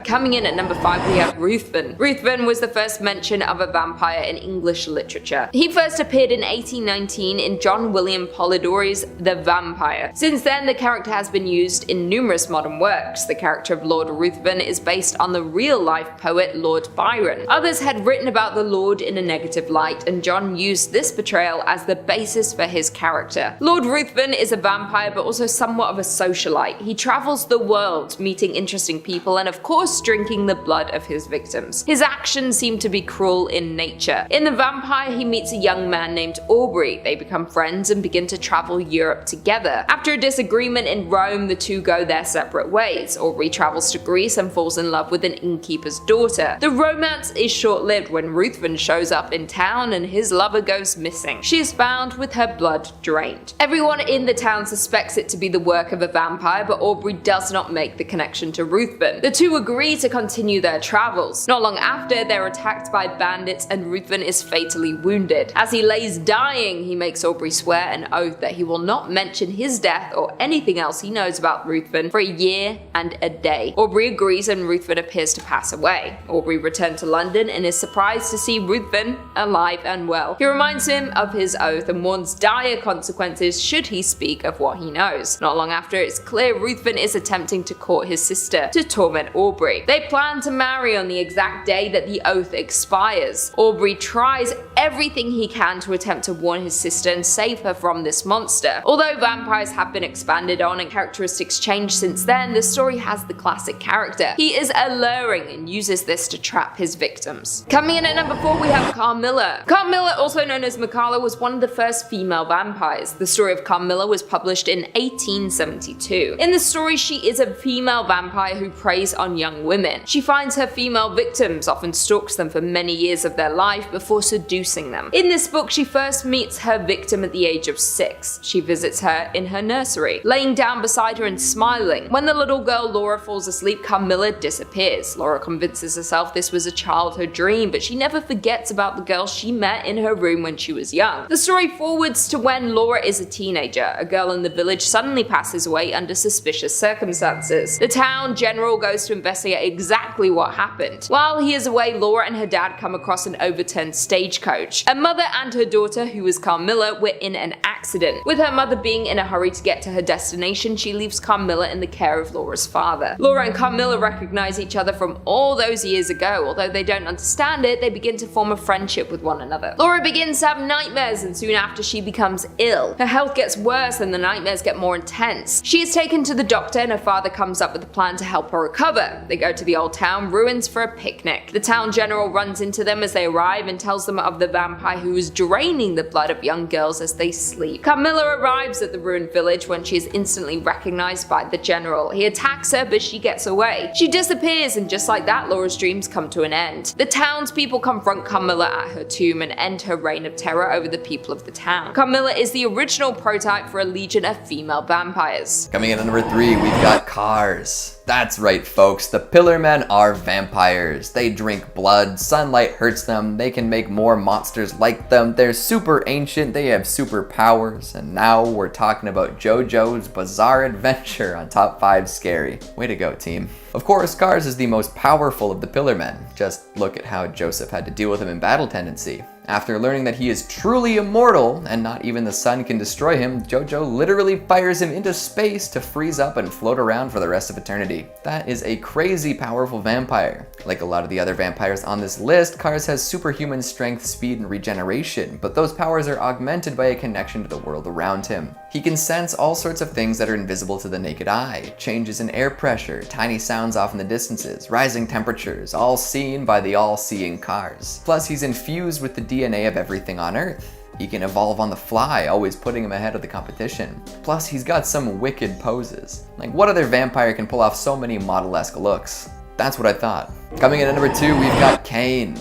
Coming in at number 5 we have Ruthven. Ruthven was the first mention of a vampire in English literature. He first appeared in 1819 in John William Polidori's The Vampire. Since then, the character has been used in numerous modern works. The character of Lord Ruthven is based on the real-life poet Lord Byron. Others had written about the Lord in a negative light, and John used this portrayal as the basis for his character. Lord Ruthven is a vampire but also somewhat of a socialite. He travels the world, meeting interesting people and of course drinking the blood of his victims. His actions seem to be cruel in nature. In The Vampire, he meets a young man named Aubrey. They become friends and begin to travel Europe together. After a disagreement in Rome, the two go their separate ways. Aubrey travels to Greece and falls in love with an innkeeper's daughter. The romance is short-lived when Ruthven shows up in town and his lover goes missing. She is found with her blood drained. Everyone in the town suspects it to be the work of a vampire, but Aubrey does not make the connection to Ruthven. The two agree to continue their travels. Not long after, they're attacked by bandits and Ruthven is fatally wounded. As he lays dying, he makes Aubrey swear an oath that he will not mention his death or anything else he knows about Ruthven for a year and a day. Aubrey agrees and Ruthven appears to pass away. Aubrey returns to London and is surprised to see Ruthven alive and well. He reminds him of his oath and warns dire consequences should he speak of what he knows. Not long after, it's clear Ruthven is attempting to court his sister to torment Aubrey. They plan to marry on the exact day that the oath expires. Aubrey tries everything he can to attempt to warn his sister and save her from this monster. Although vampires have been expanded on and characteristics changed since then, the story has the classic character. He is alluring and uses this to trap his victims. Coming in at number 4 we have Carmilla. Carmilla, also known as Makala, was one of the first female vampires. The story of Carmilla was published in 1872. In the story, she is a female vampire who preys on young women. She finds her female victims, often stalks them for many years of their life before seducing them. In this book, she first meets her victim at the age of 6. She visits her in her nursery, laying down beside her and smiling. When the little girl Laura falls asleep, Carmilla disappears. Laura convinces herself this was a childhood dream, but she never forgets about the girl she met in her room when she was young. The story forwards to when Laura is a teenager. A girl in the village suddenly passes away under suspicious circumstances. The town general goes to investigate exactly what happened. While he is away, Laura and her dad come across an overturned stagecoach. A mother and her daughter, who is Carmilla, were in an accident. With her mother being in a hurry to get to her destination, she leaves Carmilla in the care of Laura's father. Laura and Carmilla recognize each other from all those years ago. Although they don't understand it, they begin to form a friendship with one another. Laura begins to have nightmares, and soon after she becomes ill. Her health gets worse and the nightmares get more intense. She is taken to the doctor and her father comes up with a plan to help her recover. They go to the old town ruins for a picnic. The town general runs into them as they arrive and tells them of the vampire who is draining the blood of young girls as they sleep. Carmilla arrives at the ruined village when she is instantly recognized by the general. He attacks her, but she gets away. She disappears, and just like that, Laura's dreams come to an end. The townspeople confront Carmilla at her tomb and end her reign of terror over the people of the town. Carmilla is the original prototype for a legion of female vampires. Coming in at number 3, we've got cars. That's right, folks, the Pillar Men are vampires. They drink blood, sunlight hurts them, they can make more monsters like them, they're super ancient, they have superpowers, and now we're talking about JoJo's Bizarre Adventure on Top 5 Scary. Way to go, team. Of course, Cars is the most powerful of the Pillar Men. Just look at how Joseph had to deal with him in Battle Tendency. After learning that he is truly immortal and not even the sun can destroy him, JoJo literally fires him into space to freeze up and float around for the rest of eternity. That is a crazy powerful vampire. Like a lot of the other vampires on this list, Cars has superhuman strength, speed, and regeneration, but those powers are augmented by a connection to the world around him. He can sense all sorts of things that are invisible to the naked eye, changes in air pressure, tiny sounds off in the distances, rising temperatures, all seen by the all-seeing Cars. Plus, he's infused with the DNA of everything on Earth. He can evolve on the fly, always putting him ahead of the competition. Plus, he's got some wicked poses. Like, what other vampire can pull off so many model-esque looks? That's what I thought. Coming in at number 2, we've got Cain.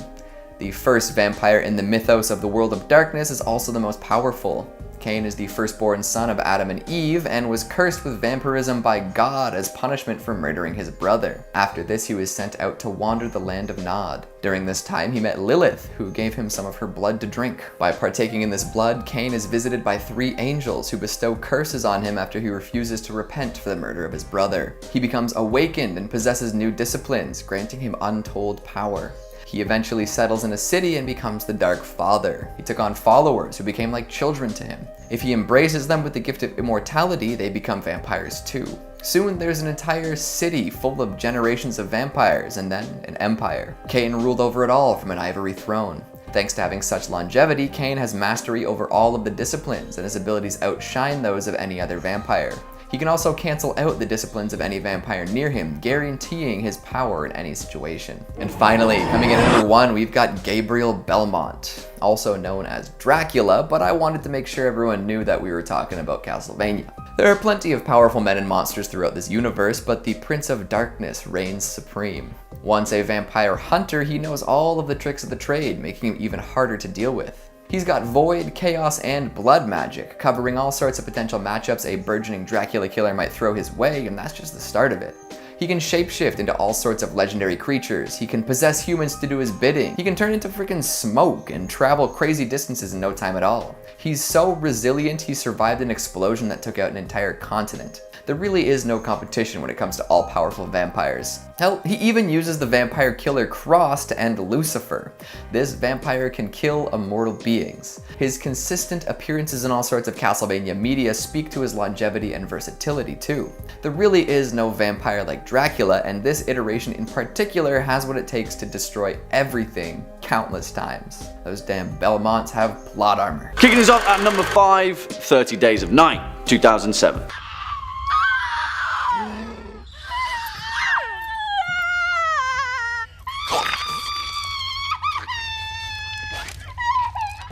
The first vampire in the mythos of the World of Darkness is also the most powerful. Cain is the firstborn son of Adam and Eve and was cursed with vampirism by God as punishment for murdering his brother. After this, he was sent out to wander the land of Nod. During this time, he met Lilith, who gave him some of her blood to drink. By partaking in this blood, Cain is visited by 3 angels who bestow curses on him after he refuses to repent for the murder of his brother. He becomes awakened and possesses new disciplines, granting him untold power. He eventually settles in a city and becomes the Dark Father. He took on followers who became like children to him. If he embraces them with the gift of immortality, they become vampires too. Soon there's an entire city full of generations of vampires, and then an empire. Cain ruled over it all from an ivory throne. Thanks to having such longevity, Cain has mastery over all of the disciplines, and his abilities outshine those of any other vampire. He can also cancel out the disciplines of any vampire near him, guaranteeing his power in any situation. And finally, coming in at number 1, we've got Gabriel Belmont, also known as Dracula, but I wanted to make sure everyone knew that we were talking about Castlevania. There are plenty of powerful men and monsters throughout this universe, but the Prince of Darkness reigns supreme. Once a vampire hunter, he knows all of the tricks of the trade, making him even harder to deal with. He's got void, chaos, and blood magic, covering all sorts of potential matchups a burgeoning Dracula killer might throw his way, and that's just the start of it. He can shapeshift into all sorts of legendary creatures, he can possess humans to do his bidding, he can turn into freaking smoke and travel crazy distances in no time at all. He's so resilient he survived an explosion that took out an entire continent. There really is no competition when it comes to all-powerful vampires. Hell, he even uses the vampire killer cross to end Lucifer. This vampire can kill immortal beings. His consistent appearances in all sorts of Castlevania media speak to his longevity and versatility too. There really is no vampire like Dracula, and this iteration in particular has what it takes to destroy everything countless times. Those damn Belmonts have plot armor. Kicking us off at number 5, 30 Days of Night, 2007.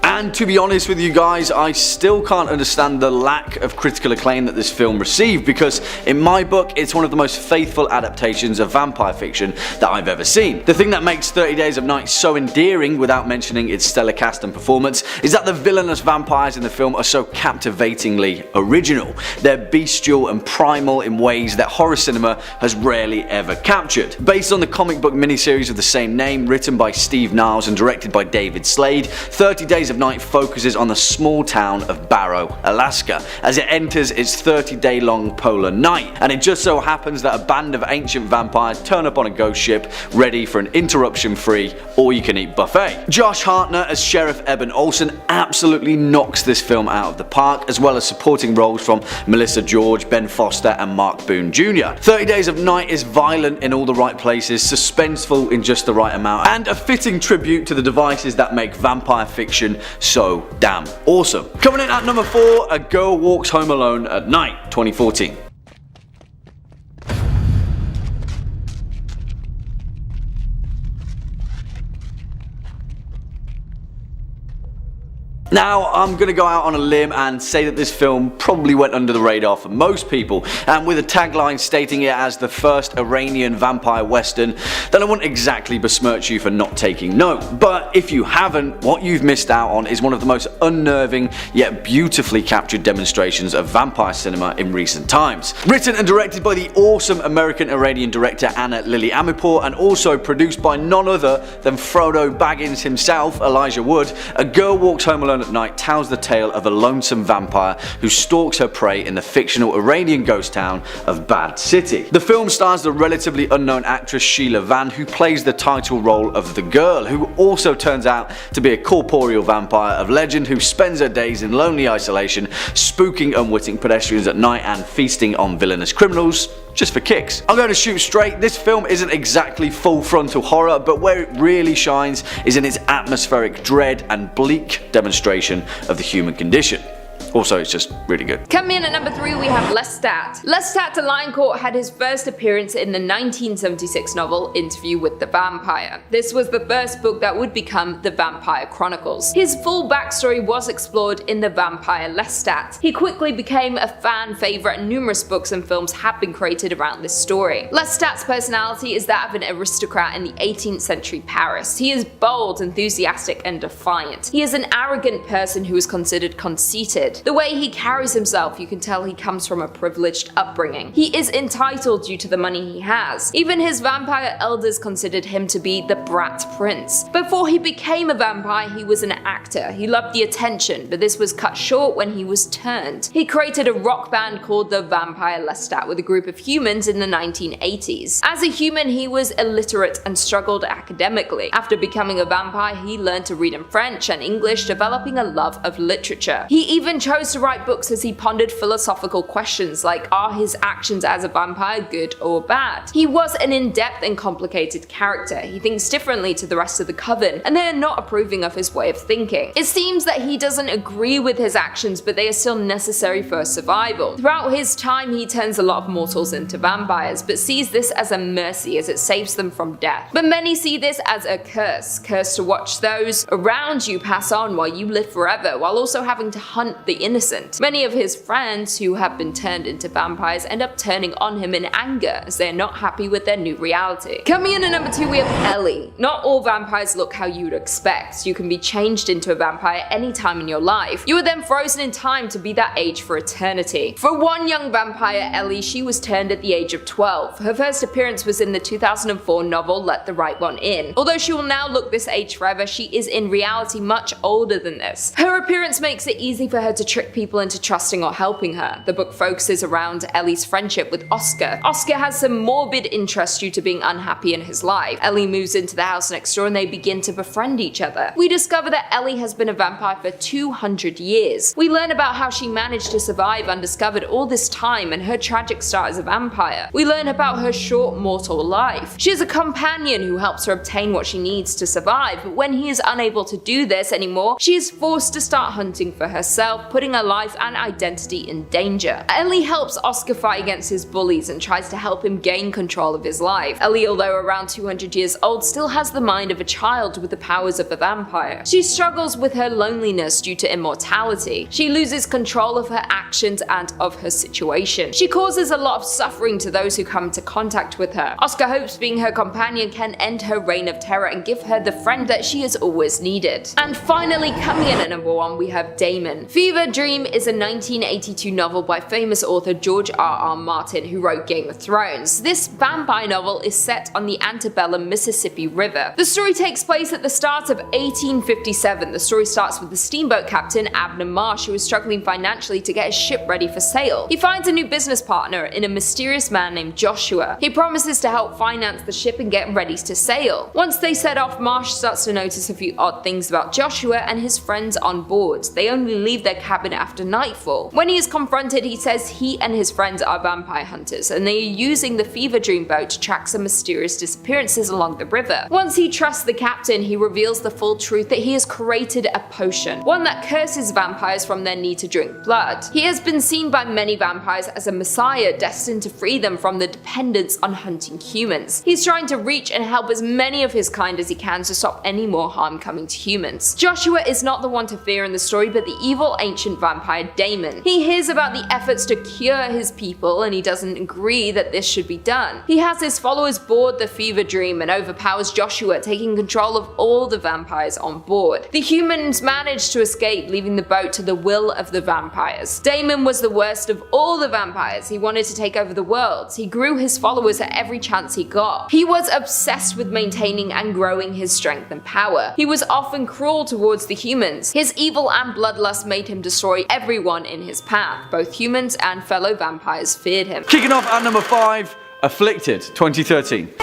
And to be honest with you guys, I still can't understand the lack of critical acclaim that this film received, because in my book, it's one of the most faithful adaptations of vampire fiction that I've ever seen. The thing that makes 30 Days of Night so endearing, without mentioning its stellar cast and performance, is that the villainous vampires in the film are so captivatingly original. They're bestial and primal in ways that horror cinema has rarely ever captured. Based on the comic book miniseries of the same name, written by Steve Niles and directed by David Slade, 30 Days of Night focuses on the small town of Barrow, Alaska, as it enters its 30-day long polar night, and it just so happens that a band of ancient vampires turn up on a ghost ship ready for an interruption-free, all-you-can-eat buffet. Josh Hartnett as Sheriff Eben Olsen absolutely knocks this film out of the park, as well as supporting roles from Melissa George, Ben Foster, and Mark Boone Jr. 30 Days of Night is violent in all the right places, suspenseful in just the right amount, and a fitting tribute to the devices that make vampire fiction so damn awesome. Coming in at number 4, A Girl Walks Home Alone at Night, 2014. Now, I'm going to go out on a limb and say that this film probably went under the radar for most people, and with a tagline stating it as the first Iranian vampire western, then I wouldn't exactly besmirch you for not taking note. But if you haven't, what you've missed out on is one of the most unnerving yet beautifully captured demonstrations of vampire cinema in recent times. Written and directed by the awesome American-Iranian director Anna Lily Amirpour, and also produced by none other than Frodo Baggins himself, Elijah Wood, A Girl Walks Home Alone at Night tells the tale of a lonesome vampire who stalks her prey in the fictional Iranian ghost town of Bad City. The film stars the relatively unknown actress Sheila Van, who plays the title role of the girl, who also turns out to be a corporeal vampire of legend who spends her days in lonely isolation, spooking unwitting pedestrians at night and feasting on villainous criminals just for kicks. I'm going to shoot straight, this film isn't exactly full frontal horror, but where it really shines is in its atmospheric dread and bleak demonstration of the human condition. Also, it's just really good. Coming in at number 3, we have Lestat. Lestat de Lioncourt had his first appearance in the 1976 novel Interview with the Vampire. This was the first book that would become the Vampire Chronicles. His full backstory was explored in The Vampire Lestat. He quickly became a fan favorite, and numerous books and films have been created around this story. Lestat's personality is that of an aristocrat in the 18th century Paris. He is bold, enthusiastic, and defiant. He is an arrogant person who is considered conceited. respected. The way he carries himself, you can tell he comes from a privileged upbringing. He is entitled due to the money he has. Even his vampire elders considered him to be the brat prince. Before he became a vampire, he was an actor. He loved the attention, but this was cut short when he was turned. He created a rock band called the Vampire Lestat with a group of humans in the 1980s. As a human, he was illiterate and struggled academically. After becoming a vampire, he learned to read in French and English, developing a love of literature. He even chose to write books as he pondered philosophical questions like, are his actions as a vampire good or bad? He was an in-depth and complicated character. He thinks differently to the rest of the coven, and they are not approving of his way of thinking. It seems that he doesn't agree with his actions, but they are still necessary for survival. Throughout his time, he turns a lot of mortals into vampires, but sees this as a mercy as it saves them from death. But many see this as a curse to watch those around you pass on while you live forever, while also having to hunt the innocent. Many of his friends who have been turned into vampires end up turning on him in anger as they are not happy with their new reality. Coming in at number 2, we have Ellie. Not all vampires look how you would expect. You can be changed into a vampire any time in your life. You are then frozen in time to be that age for eternity. For one young vampire, Ellie, she was turned at the age of 12. Her first appearance was in the 2004 novel Let the Right One In. Although she will now look this age forever, she is in reality much older than this. Her appearance makes it easy for her to trick people into trusting or helping her. The book focuses around Ellie's friendship with Oscar. Oscar has some morbid interest due to being unhappy in his life. Ellie moves into the house next door and they begin to befriend each other. We discover that Ellie has been a vampire for 200 years. We learn about how she managed to survive undiscovered all this time and her tragic start as a vampire. We learn about her short mortal life. She has a companion who helps her obtain what she needs to survive, but when he is unable to do this anymore, she is forced to start hunting for herself, putting her life and identity in danger. Ellie helps Oscar fight against his bullies and tries to help him gain control of his life. Ellie, although around 200 years old, still has the mind of a child with the powers of a vampire. She struggles with her loneliness due to immortality. She loses control of her actions and of her situation. She causes a lot of suffering to those who come into contact with her. Oscar hopes being her companion can end her reign of terror and give her the friend that she has always needed. And finally, coming in at number 1, we have Damon. Fever Dream is a 1982 novel by famous author George R.R. Martin, who wrote Game of Thrones. This vampire novel is set on the antebellum Mississippi River. The story takes place at the start of 1857. The story starts with the steamboat captain Abner Marsh, who is struggling financially to get his ship ready for sail. He finds a new business partner in a mysterious man named Joshua. He promises to help finance the ship and get ready to sail. Once they set off, Marsh starts to notice a few odd things about Joshua and his friends on board. They only leave their cabin after nightfall. When he is confronted, he says he and his friends are vampire hunters and they are using the Fever Dream boat to track some mysterious disappearances along the river. Once he trusts the captain, he reveals the full truth that he has created a potion, one that curses vampires from their need to drink blood. He has been seen by many vampires as a messiah destined to free them from the dependence on hunting humans. He's trying to reach and help as many of his kind as he can to stop any more harm coming to humans. Joshua is not the one to fear in the story, but the evil ancient vampire Damon. He hears about the efforts to cure his people and he doesn't agree that this should be done. He has his followers board the Fever Dream and overpowers Joshua, taking control of all the vampires on board. The humans manage to escape, leaving the boat to the will of the vampires. Damon was the worst of all the vampires. He wanted to take over the world. He grew his followers at every chance he got. He was obsessed with maintaining and growing his strength and power. He was often cruel towards the humans. His evil and bloodlust made him destroy everyone in his path. Both humans and fellow vampires feared him. Kicking off at number 5, Afflicted, 2013.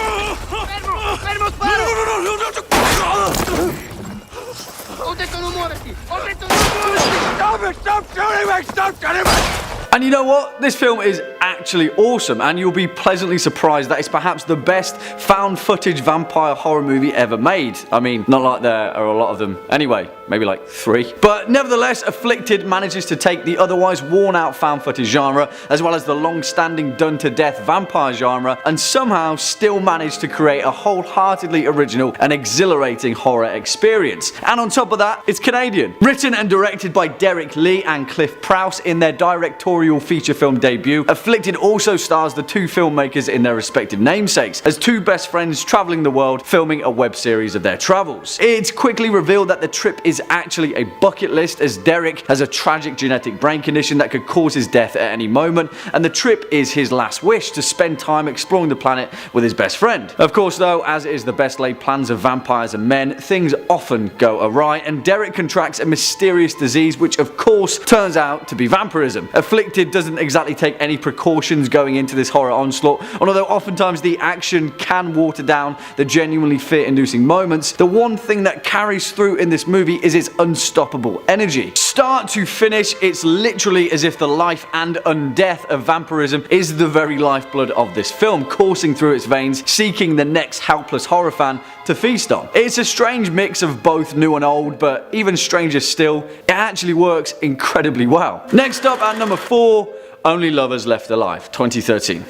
And you know what? This film is actually awesome, and you'll be pleasantly surprised that it's perhaps the best found footage vampire horror movie ever made. I mean, not like there are a lot of them anyway, maybe like 3. But nevertheless, Afflicted manages to take the otherwise worn out found footage genre, as well as the long-standing done to death vampire genre, and somehow still manage to create a wholeheartedly original and exhilarating horror experience. And on top of that, it's Canadian. Written and directed by Derek Lee and Cliff Prowse in their directorial feature film debut, Afflicted Afflicted also stars the two filmmakers in their respective namesakes, as two best friends traveling the world filming a web series of their travels. It's quickly revealed that the trip is actually a bucket list, as Derek has a tragic genetic brain condition that could cause his death at any moment, and the trip is his last wish to spend time exploring the planet with his best friend. Of course though, as is the best laid plans of vampires and men, things often go awry, and Derek contracts a mysterious disease which of course turns out to be vampirism. Afflicted doesn't exactly take any precautions going into this horror onslaught, and although oftentimes the action can water down the genuinely fear-inducing moments, the one thing that carries through in this movie is its unstoppable energy. Start to finish, it's literally as if the life and undeath of vampirism is the very lifeblood of this film, coursing through its veins, seeking the next helpless horror fan to feast on. It's a strange mix of both new and old, but even stranger still, it actually works incredibly well. Next up at number 4, Only Lovers Left Alive, 2013.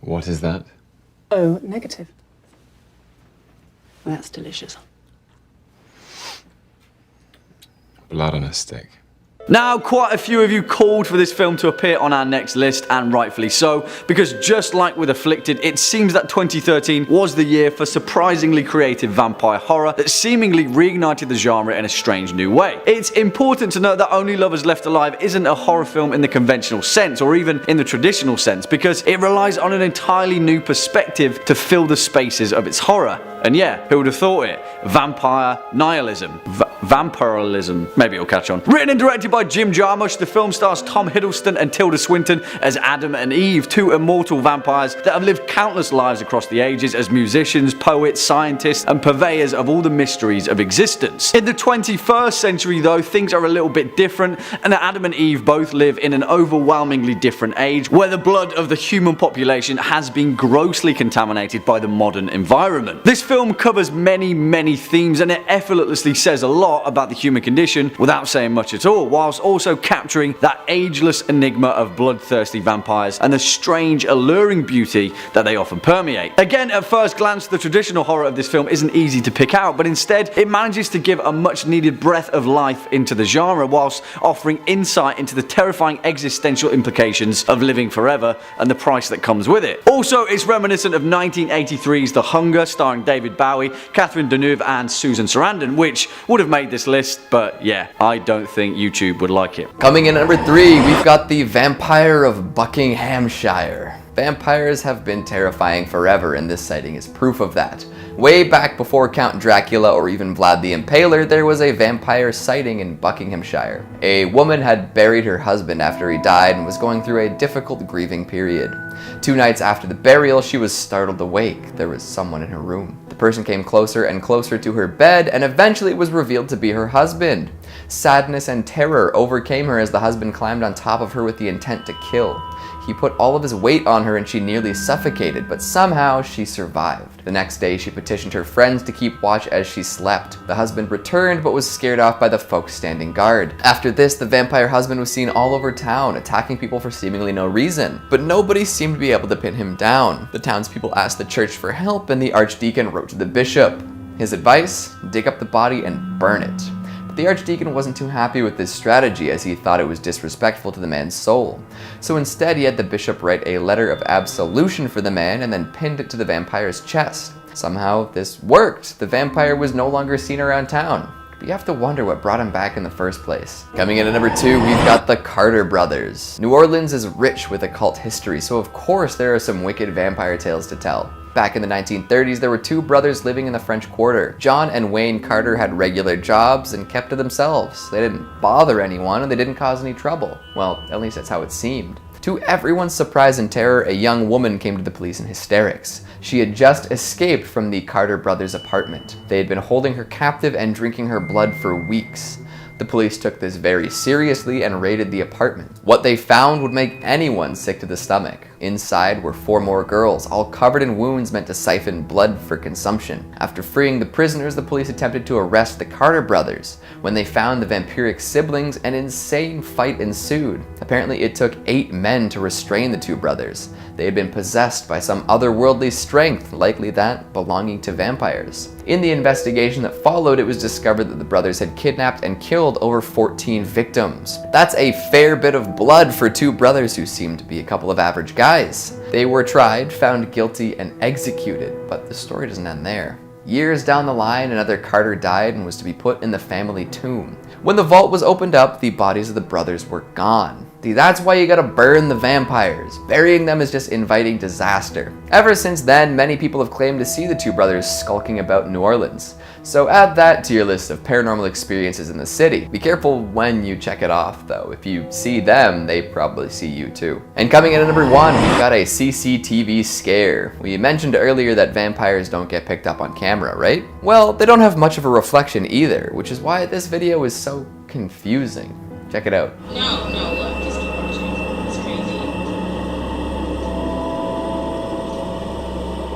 What is that? Oh, negative. Well, that's delicious. Blood on a stick. Now, quite a few of you called for this film to appear on our next list, and rightfully so, because just like with Afflicted, it seems that 2013 was the year for surprisingly creative vampire horror that seemingly reignited the genre in a strange new way. It's important to note that Only Lovers Left Alive isn't a horror film in the conventional sense, or even in the traditional sense, because it relies on an entirely new perspective to fill the spaces of its horror. And yeah, who would have thought it? Vampire nihilism. Vampirilism. Maybe it'll catch on. Written and directed by Jim Jarmusch, the film stars Tom Hiddleston and Tilda Swinton as Adam and Eve, two immortal vampires that have lived countless lives across the ages as musicians, poets, scientists, and purveyors of all the mysteries of existence. In the 21st century though, things are a little bit different, and Adam and Eve both live in an overwhelmingly different age, where the blood of the human population has been grossly contaminated by the modern environment. This film covers many themes, and it effortlessly says a lot about the human condition without saying much at all, whilst also capturing that ageless enigma of bloodthirsty vampires and the strange, alluring beauty that they often permeate. Again, at first glance, the traditional horror of this film isn't easy to pick out, but instead it manages to give a much needed breath of life into the genre, whilst offering insight into the terrifying existential implications of living forever and the price that comes with it. Also, it's reminiscent of 1983's The Hunger, starring David Bowie, Catherine Deneuve, and Susan Sarandon, which would have made this list, but yeah, I don't think YouTube would like it. Coming in at number 3, we've got the Vampire of Buckinghamshire. Vampires have been terrifying forever, and this sighting is proof of that. Way back before Count Dracula or even Vlad the Impaler, there was a vampire sighting in Buckinghamshire. A woman had buried her husband after he died and was going through a difficult grieving period. 2 nights after the burial, she was startled awake. There was someone in her room. The person came closer and closer to her bed, and eventually it was revealed to be her husband. Sadness and terror overcame her as the husband climbed on top of her with the intent to kill. He put all of his weight on her and she nearly suffocated, but somehow she survived. The next day, she petitioned her friends to keep watch as she slept. The husband returned but was scared off by the folks standing guard. After this, the vampire husband was seen all over town, attacking people for seemingly no reason, but nobody seemed to be able to pin him down. The townspeople asked the church for help, and the archdeacon wrote to the bishop. His advice? Dig up the body and burn it. The archdeacon wasn't too happy with this strategy, as he thought it was disrespectful to the man's soul. So instead, he had the bishop write a letter of absolution for the man and then pinned it to the vampire's chest. Somehow this worked. The vampire was no longer seen around town. But you have to wonder what brought him back in the first place. Coming in at number 2, we've got the Carter brothers. New Orleans is rich with occult history, so of course there are some wicked vampire tales to tell. Back in the 1930s, there were 2 brothers living in the French Quarter. John and Wayne Carter had regular jobs and kept to themselves. They didn't bother anyone and they didn't cause any trouble. Well, at least that's how it seemed. To everyone's surprise and terror, a young woman came to the police in hysterics. She had just escaped from the Carter brothers' apartment. They had been holding her captive and drinking her blood for weeks. The police took this very seriously and raided the apartment. What they found would make anyone sick to the stomach. Inside were 4 more girls, all covered in wounds meant to siphon blood for consumption. After freeing the prisoners, the police attempted to arrest the Carter brothers. When they found the vampiric siblings, an insane fight ensued. Apparently, it took 8 men to restrain the 2 brothers. They had been possessed by some otherworldly strength, likely that belonging to vampires. In the investigation that followed, it was discovered that the brothers had kidnapped and killed over 14 victims. That's a fair bit of blood for 2 brothers who seemed to be a couple of average guys. They were tried, found guilty, and executed, but the story doesn't end there. Years down the line, another Carter died and was to be put in the family tomb. When the vault was opened up, the bodies of the brothers were gone. See, that's why you gotta burn the vampires. Burying them is just inviting disaster. Ever since then, many people have claimed to see the 2 brothers skulking about New Orleans. So add that to your list of paranormal experiences in the city. Be careful when you check it off, though. If you see them, they probably see you too. And coming in at number 1, we've got a CCTV scare. We mentioned earlier that vampires don't get picked up on camera, right? Well, they don't have much of a reflection either, which is why this video is so confusing. Check it out. No, look, just keep watching. It's crazy.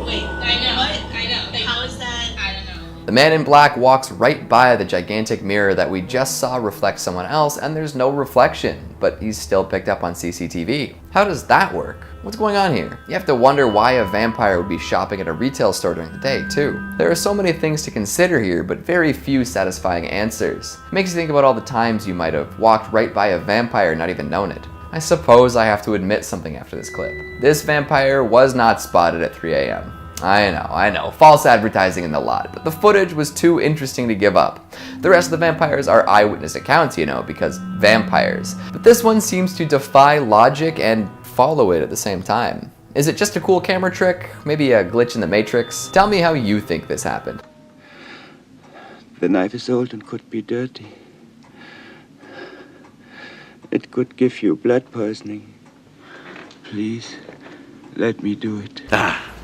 Wait, I know. What? I know. Like, how is that? I don't know. The man in black walks right by the gigantic mirror that we just saw reflect someone else, and there's no reflection, but he's still picked up on CCTV. How does that work? What's going on here? You have to wonder why a vampire would be shopping at a retail store during the day, too. There are so many things to consider here, but very few satisfying answers. It makes you think about all the times you might have walked right by a vampire and not even known it. I suppose I have to admit something after this clip. This vampire was not spotted at 3 a.m. I know, false advertising in the lot, but the footage was too interesting to give up. The rest of the vampires are eyewitness accounts, you know, because vampires. But this one seems to defy logic and follow it at the same time. Is it just a cool camera trick? Maybe a glitch in the Matrix? Tell me how you think this happened. The knife is old and could be dirty. It could give you blood poisoning. Please, let me do it.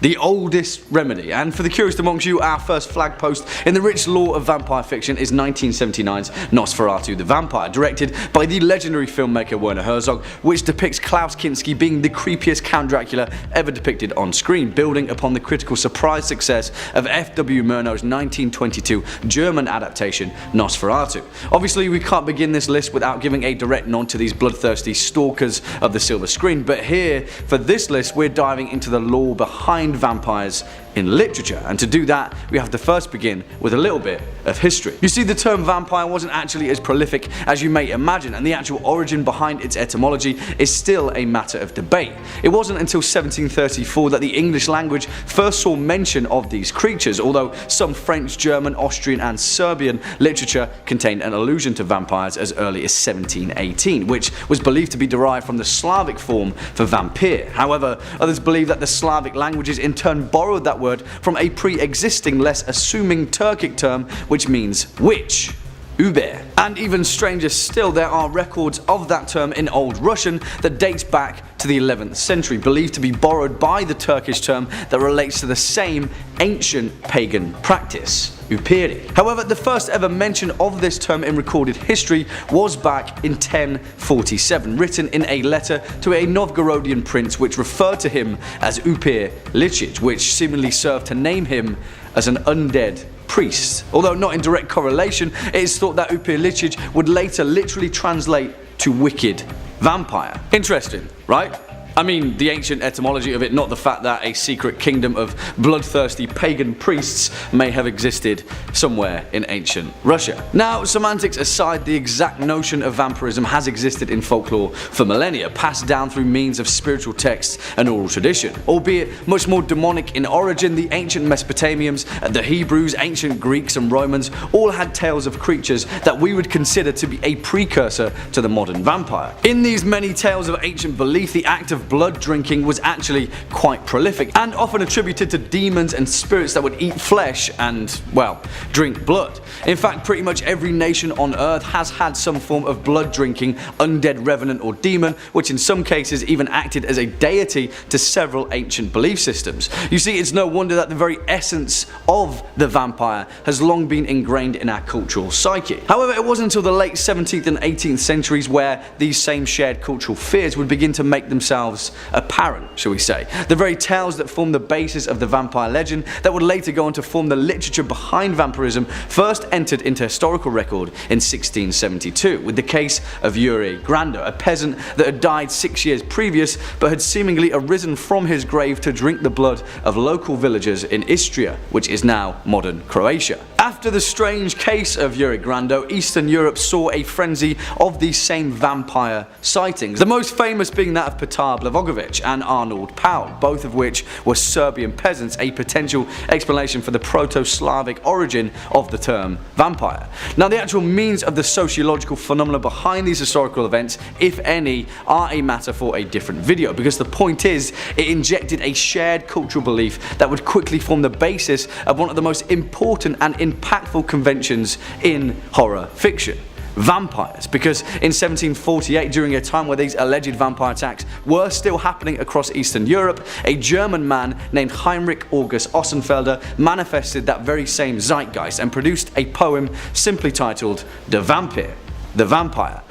The oldest remedy, and for the curious amongst you, our first flag post in the rich lore of vampire fiction is 1979's Nosferatu the Vampire, directed by the legendary filmmaker Werner Herzog, which depicts Klaus Kinski being the creepiest Count Dracula ever depicted on screen, building upon the critical surprise success of F.W. Murnau's 1922 German adaptation Nosferatu. Obviously, we can't begin this list without giving a direct nod to these bloodthirsty stalkers of the silver screen, but here, for this list, we're diving into the lore behind vampires in literature, and to do that we have to first begin with a little bit of history. You see, the term vampire wasn't actually as prolific as you may imagine, and the actual origin behind its etymology is still a matter of debate. It wasn't until 1734 that the English language first saw mention of these creatures, although some French, German, Austrian and Serbian literature contained an allusion to vampires as early as 1718, which was believed to be derived from the Slavic form for vampire. However, others believe that the Slavic languages in turn borrowed that word from a pre-existing, less assuming Turkic term which means witch, Uber. And even stranger still, there are records of that term in Old Russian that dates back to the 11th century, believed to be borrowed by the Turkish term that relates to the same ancient pagan practice, upiri. However, the first ever mention of this term in recorded history was back in 1047, written in a letter to a Novgorodian prince which referred to him as Upir Lichich, which seemingly served to name him as an undead priest. Although not in direct correlation, it is thought that Upir Lichich would later literally translate to wicked vampire. Interesting, right? I mean, the ancient etymology of it, not the fact that a secret kingdom of bloodthirsty pagan priests may have existed somewhere in ancient Russia. Now, semantics aside, the exact notion of vampirism has existed in folklore for millennia, passed down through means of spiritual texts and oral tradition. Albeit much more demonic in origin, the ancient Mesopotamians, the Hebrews, ancient Greeks and Romans all had tales of creatures that we would consider to be a precursor to the modern vampire. In these many tales of ancient belief, the act of blood drinking was actually quite prolific and often attributed to demons and spirits that would eat flesh and, well, drink blood. In fact, pretty much every nation on earth has had some form of blood drinking undead revenant or demon, which in some cases even acted as a deity to several ancient belief systems. You see, it's no wonder that the very essence of the vampire has long been ingrained in our cultural psyche. However, it wasn't until the late 17th and 18th centuries where these same shared cultural fears would begin to make themselves themselves apparent, shall we say. The very tales that form the basis of the vampire legend that would later go on to form the literature behind vampirism first entered into historical record in 1672 with the case of Yuri Grando, a peasant that had died 6 years previous but had seemingly arisen from his grave to drink the blood of local villagers in Istria, which is now modern Croatia. After the strange case of Yuri Grando, Eastern Europe saw a frenzy of these same vampire sightings, the most famous being that of Petar Blavogovic and Arnold Paul, both of which were Serbian peasants, a potential explanation for the Proto-Slavic origin of the term vampire. Now, the actual means of the sociological phenomena behind these historical events, if any, are a matter for a different video, because the point is, it injected a shared cultural belief that would quickly form the basis of one of the most important and impactful conventions in horror fiction: vampires. Because in 1748, during a time where these alleged vampire attacks were still happening across Eastern Europe, a German man named Heinrich August Ossenfelder manifested that very same zeitgeist and produced a poem simply titled The Vampire.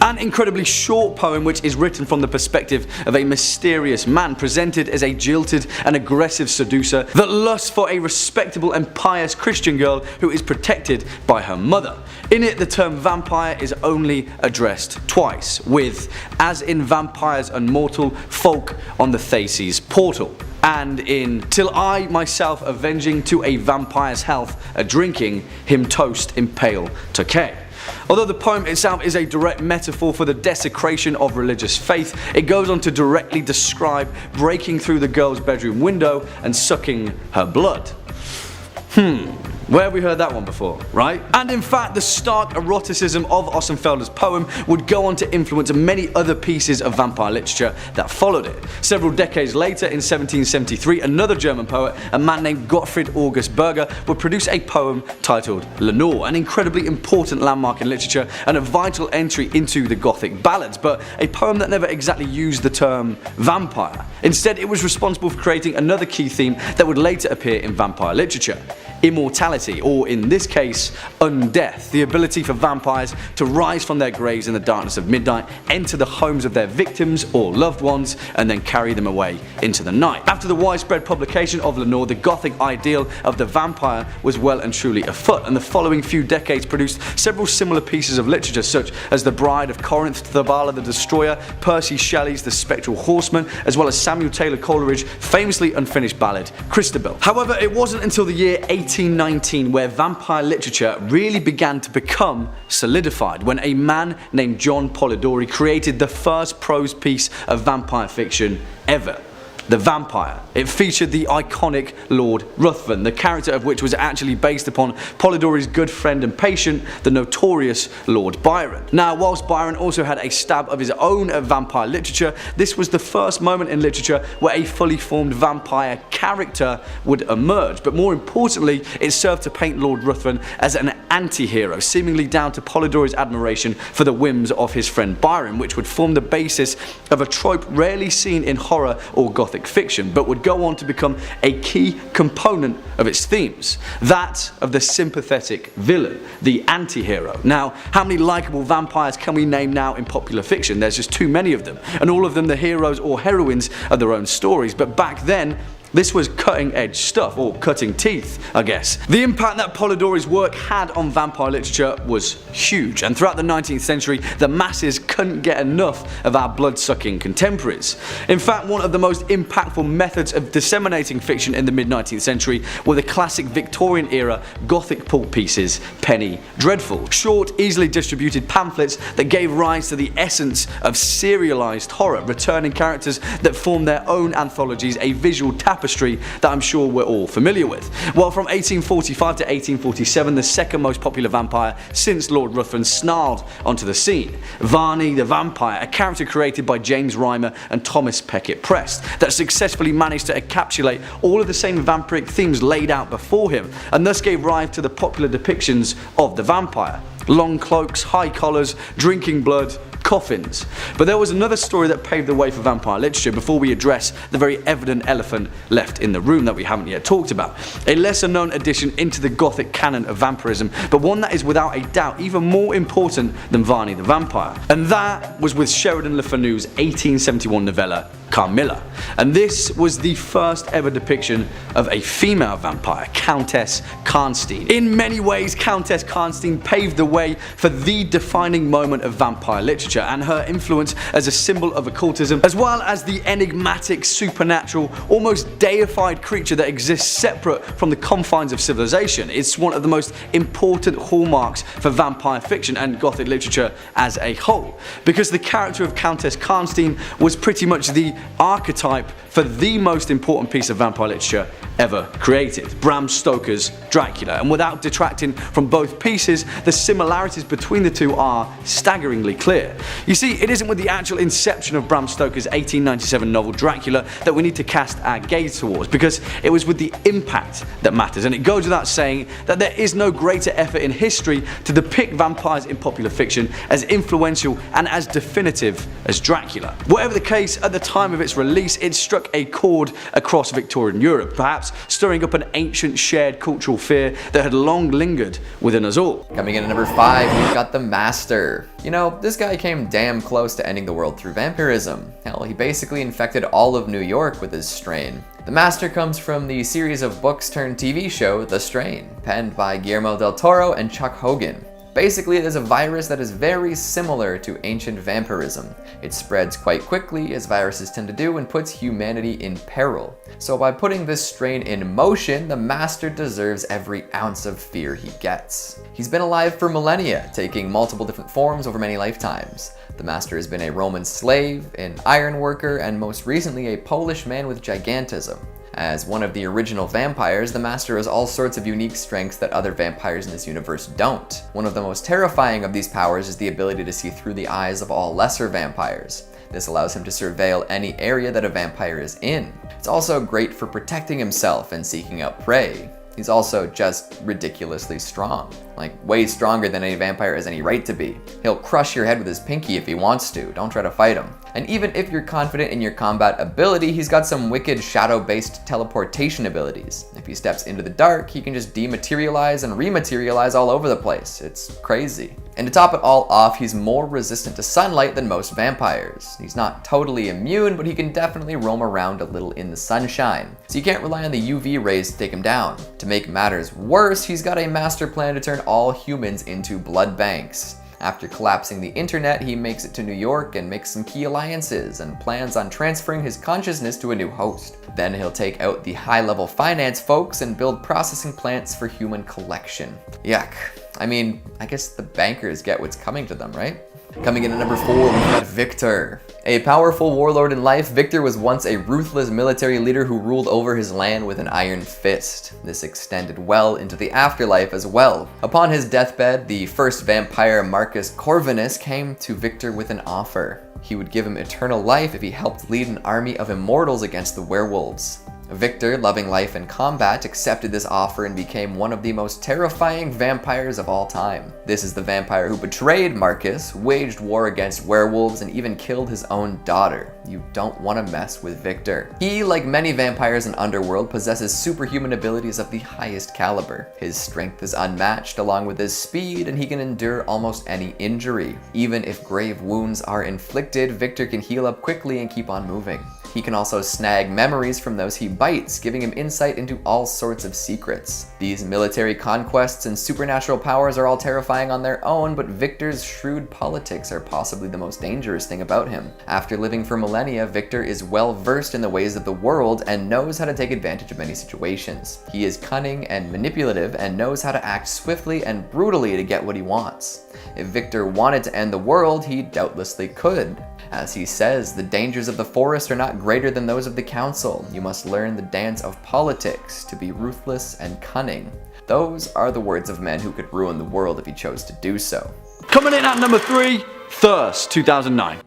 An incredibly short poem which is written from the perspective of a mysterious man presented as a jilted and aggressive seducer that lusts for a respectable and pious Christian girl who is protected by her mother. In it, the term vampire is only addressed twice, with, as in Vampires Unmortal, folk on the Theses portal, and in Till I myself avenging to a vampire's health a drinking him toast impale decay. Although the poem itself is a direct metaphor for the desecration of religious faith, it goes on to directly describe breaking through the girl's bedroom window and sucking her blood. Where have we heard that one before, right? And in fact, the stark eroticism of Ossenfelder's poem would go on to influence many other pieces of vampire literature that followed it. Several decades later, in 1773, another German poet, a man named Gottfried August Berger, would produce a poem titled Lenore, an incredibly important landmark in literature and a vital entry into the Gothic ballads, but a poem that never exactly used the term vampire. Instead, it was responsible for creating another key theme that would later appear in vampire literature: immortality, or in this case, undeath, the ability for vampires to rise from their graves in the darkness of midnight, enter the homes of their victims or loved ones, and then carry them away into the night. After the widespread publication of Lenore, the Gothic ideal of the vampire was well and truly afoot, and the following few decades produced several similar pieces of literature such as The Bride of Corinth, Thabala the Destroyer, Percy Shelley's The Spectral Horseman, as well as Samuel Taylor Coleridge's famously unfinished ballad Christabel. However, it wasn't until the year 1819 where vampire literature really began to become solidified, when a man named John Polidori created the first prose piece of vampire fiction ever: The Vampire. It featured the iconic Lord Ruthven, the character of which was actually based upon Polidori's good friend and patient, the notorious Lord Byron. Now, whilst Byron also had a stab of his own at vampire literature, this was the first moment in literature where a fully formed vampire character would emerge, but more importantly, it served to paint Lord Ruthven as an anti-hero, seemingly down to Polidori's admiration for the whims of his friend Byron, which would form the basis of a trope rarely seen in horror or Gothic fiction, but would go on to become a key component of its themes, that of the sympathetic villain, the anti-hero. Now, how many likeable vampires can we name now in popular fiction? There's just too many of them, and all of them the heroes or heroines of their own stories, but back then, this was cutting edge stuff, or cutting teeth, I guess. The impact that Polidori's work had on vampire literature was huge, and throughout the 19th century, the masses couldn't get enough of our blood-sucking contemporaries. In fact, one of the most impactful methods of disseminating fiction in the mid-19th century were the classic Victorian era Gothic pulp pieces, penny dreadful. Short, easily distributed pamphlets that gave rise to the essence of serialized horror, returning characters that formed their own anthologies, a visual tapestry that I'm sure we're all familiar with. Well, from 1845 to 1847, the second most popular vampire since Lord Ruthven snarled onto the scene: Varney the Vampire, a character created by James Reimer and Thomas Peckett Prest that successfully managed to encapsulate all of the same vampiric themes laid out before him, and thus gave rise to the popular depictions of the vampire: long cloaks, high collars, drinking blood, coffins. But there was another story that paved the way for vampire literature before we address the very evident elephant left in the room that we haven't yet talked about. A lesser known addition into the Gothic canon of vampirism, but one that is without a doubt even more important than Varney the Vampire. And that was with Sheridan Le Fanu's 1871 novella Carmilla. And this was the first ever depiction of a female vampire, Countess Karnstein. In many ways, Countess Karnstein paved the way for the defining moment of vampire literature, and her influence as a symbol of occultism, as well as the enigmatic, supernatural, almost deified creature that exists separate from the confines of civilization. It's one of the most important hallmarks for vampire fiction and Gothic literature as a whole, because the character of Countess Karnstein was pretty much the archetype for the most important piece of vampire literature ever created, Bram Stoker's Dracula. And without detracting from both pieces, the similarities between the two are staggeringly clear. You see, it isn't with the actual inception of Bram Stoker's 1897 novel Dracula that we need to cast our gaze towards, because it was with the impact that matters, and it goes without saying that there is no greater effort in history to depict vampires in popular fiction as influential and as definitive as Dracula. Whatever the case, at the time of its release, it struck a chord across Victorian Europe, perhaps stirring up an ancient shared cultural fear that had long lingered within us all. Coming in at number 5, we've got The Master. You know, this guy came damn close to ending the world through vampirism. Hell, he basically infected all of New York with his strain. The Master comes from the series of books turned TV show The Strain, penned by Guillermo del Toro and Chuck Hogan. Basically, it is a virus that is very similar to ancient vampirism. It spreads quite quickly, as viruses tend to do, and puts humanity in peril. So by putting this strain in motion, the Master deserves every ounce of fear he gets. He's been alive for millennia, taking multiple different forms over many lifetimes. The Master has been a Roman slave, an iron worker, and most recently a Polish man with gigantism. As one of the original vampires, the Master has all sorts of unique strengths that other vampires in this universe don't. One of the most terrifying of these powers is the ability to see through the eyes of all lesser vampires. This allows him to surveil any area that a vampire is in. It's also great for protecting himself and seeking out prey. He's also just ridiculously strong. Like, way stronger than any vampire has any right to be. He'll crush your head with his pinky if he wants to, don't try to fight him. And even if you're confident in your combat ability, he's got some wicked shadow-based teleportation abilities. If he steps into the dark, he can just dematerialize and rematerialize all over the place. It's crazy. And to top it all off, he's more resistant to sunlight than most vampires. He's not totally immune, but he can definitely roam around a little in the sunshine. So you can't rely on the UV rays to take him down. To make matters worse, he's got a master plan to turn all humans into blood banks. After collapsing the internet, he makes it to New York and makes some key alliances and plans on transferring his consciousness to a new host. Then he'll take out the high-level finance folks and build processing plants for human collection. Yuck. I mean, I guess the bankers get what's coming to them, right? Coming in at number 4, we've got Victor. A powerful warlord in life, Victor was once a ruthless military leader who ruled over his land with an iron fist. This extended well into the afterlife as well. Upon his deathbed, the first vampire, Marcus Corvinus, came to Victor with an offer. He would give him eternal life if he helped lead an army of immortals against the werewolves. Victor, loving life and combat, accepted this offer and became one of the most terrifying vampires of all time. This is the vampire who betrayed Marcus, waged war against werewolves, and even killed his own daughter. You don't want to mess with Victor. He, like many vampires in Underworld, possesses superhuman abilities of the highest caliber. His strength is unmatched along with his speed, and he can endure almost any injury. Even if grave wounds are inflicted, Victor can heal up quickly and keep on moving. He can also snag memories from those he bites, giving him insight into all sorts of secrets. These military conquests and supernatural powers are all terrifying on their own, but Victor's shrewd politics are possibly the most dangerous thing about him. After living for millennia, Victor is well versed in the ways of the world and knows how to take advantage of many situations. He is cunning and manipulative and knows how to act swiftly and brutally to get what he wants. If Victor wanted to end the world, he doubtlessly could. As he says, the dangers of the forest are not greater than those of the council. You must learn the dance of politics to be ruthless and cunning. Those are the words of men who could ruin the world if he chose to do so. Coming in at number 3, Thirst, 2009.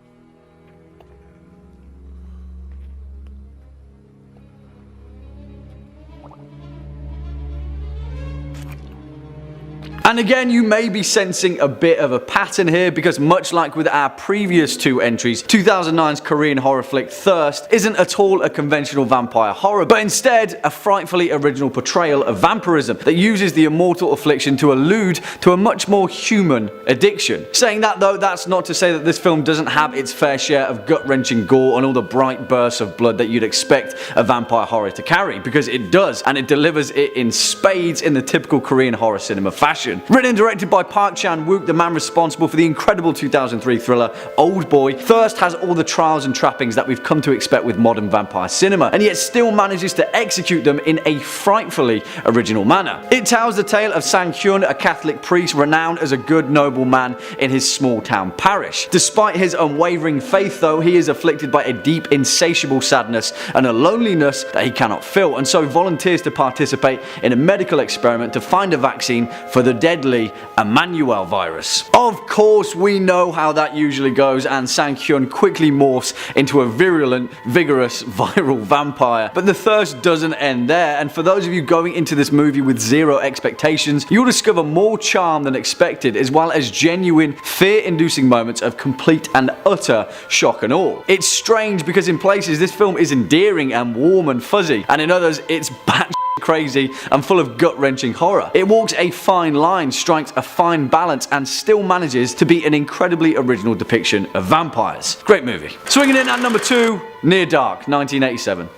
And again, you may be sensing a bit of a pattern here, because much like with our previous two entries, 2009's Korean horror flick Thirst isn't at all a conventional vampire horror, but instead a frightfully original portrayal of vampirism that uses the immortal affliction to allude to a much more human addiction. Saying that though, that's not to say that this film doesn't have its fair share of gut-wrenching gore and all the bright bursts of blood that you'd expect a vampire horror to carry, because it does, and it delivers it in spades in the typical Korean horror cinema fashion. Written and directed by Park Chan-wook, the man responsible for the incredible 2003 thriller Old Boy, Thirst has all the trials and trappings that we've come to expect with modern vampire cinema, and yet still manages to execute them in a frightfully original manner. It tells the tale of Sang-hyun, a Catholic priest renowned as a good noble man in his small town parish. Despite his unwavering faith though, he is afflicted by a deep insatiable sadness and a loneliness that he cannot fill, and so volunteers to participate in a medical experiment to find a vaccine for the deadly Emmanuel virus. Of course, we know how that usually goes, and Sang-hyun quickly morphs into a virulent, vigorous, viral vampire. But the thirst doesn't end there, and for those of you going into this movie with zero expectations, you'll discover more charm than expected, as well as genuine, fear-inducing moments of complete and utter shock and awe. It's strange because in places this film is endearing and warm and fuzzy, and in others it's batshit crazy and full of gut-wrenching horror. It walks a fine line, strikes a fine balance, and still manages to be an incredibly original depiction of vampires. Great movie. Swinging in at number 2, Near Dark, 1987.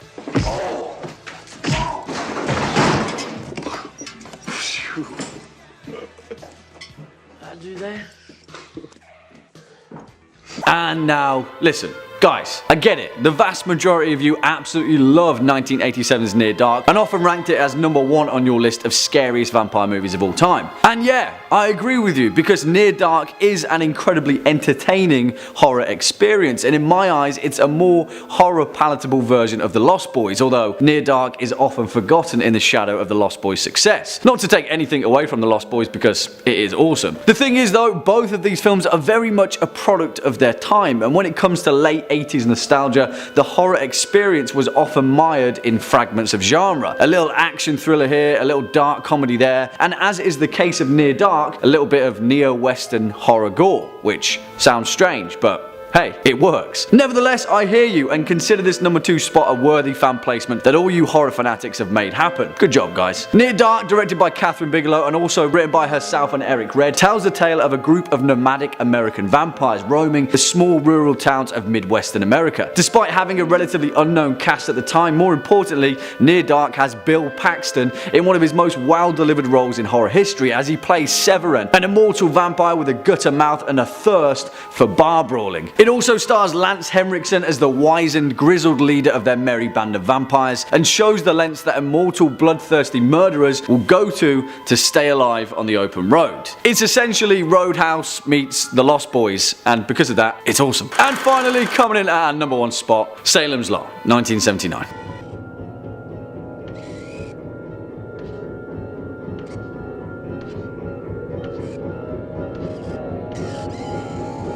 And now, listen. Guys, I get it, the vast majority of you absolutely loved 1987's Near Dark and often ranked it as number 1 on your list of scariest vampire movies of all time. And yeah, I agree with you, because Near Dark is an incredibly entertaining horror experience, and in my eyes it's a more horror palatable version of The Lost Boys, although Near Dark is often forgotten in the shadow of The Lost Boys' success. Not to take anything away from The Lost Boys, because it is awesome. The thing is though, both of these films are very much a product of their time, and when it comes to late 80s nostalgia, the horror experience was often mired in fragments of genre. A little action thriller here, a little dark comedy there, and as is the case of Near Dark, a little bit of neo-western horror gore, which sounds strange, but hey, it works. Nevertheless, I hear you and consider this number 2 spot a worthy fan placement that all you horror fanatics have made happen. Good job, guys. Near Dark, directed by Catherine Bigelow and also written by herself and Eric Red, tells the tale of a group of nomadic American vampires roaming the small rural towns of Midwestern America. Despite having a relatively unknown cast at the time, more importantly, Near Dark has Bill Paxton in one of his most well-delivered roles in horror history, as he plays Severin, an immortal vampire with a gutter mouth and a thirst for bar brawling. It also stars Lance Henriksen as the wizened, grizzled leader of their merry band of vampires, and shows the lengths that immortal, bloodthirsty murderers will go to stay alive on the open road. It's essentially Roadhouse meets The Lost Boys, and because of that, it's awesome. And finally, coming in at our number 1 spot, Salem's Lot, 1979.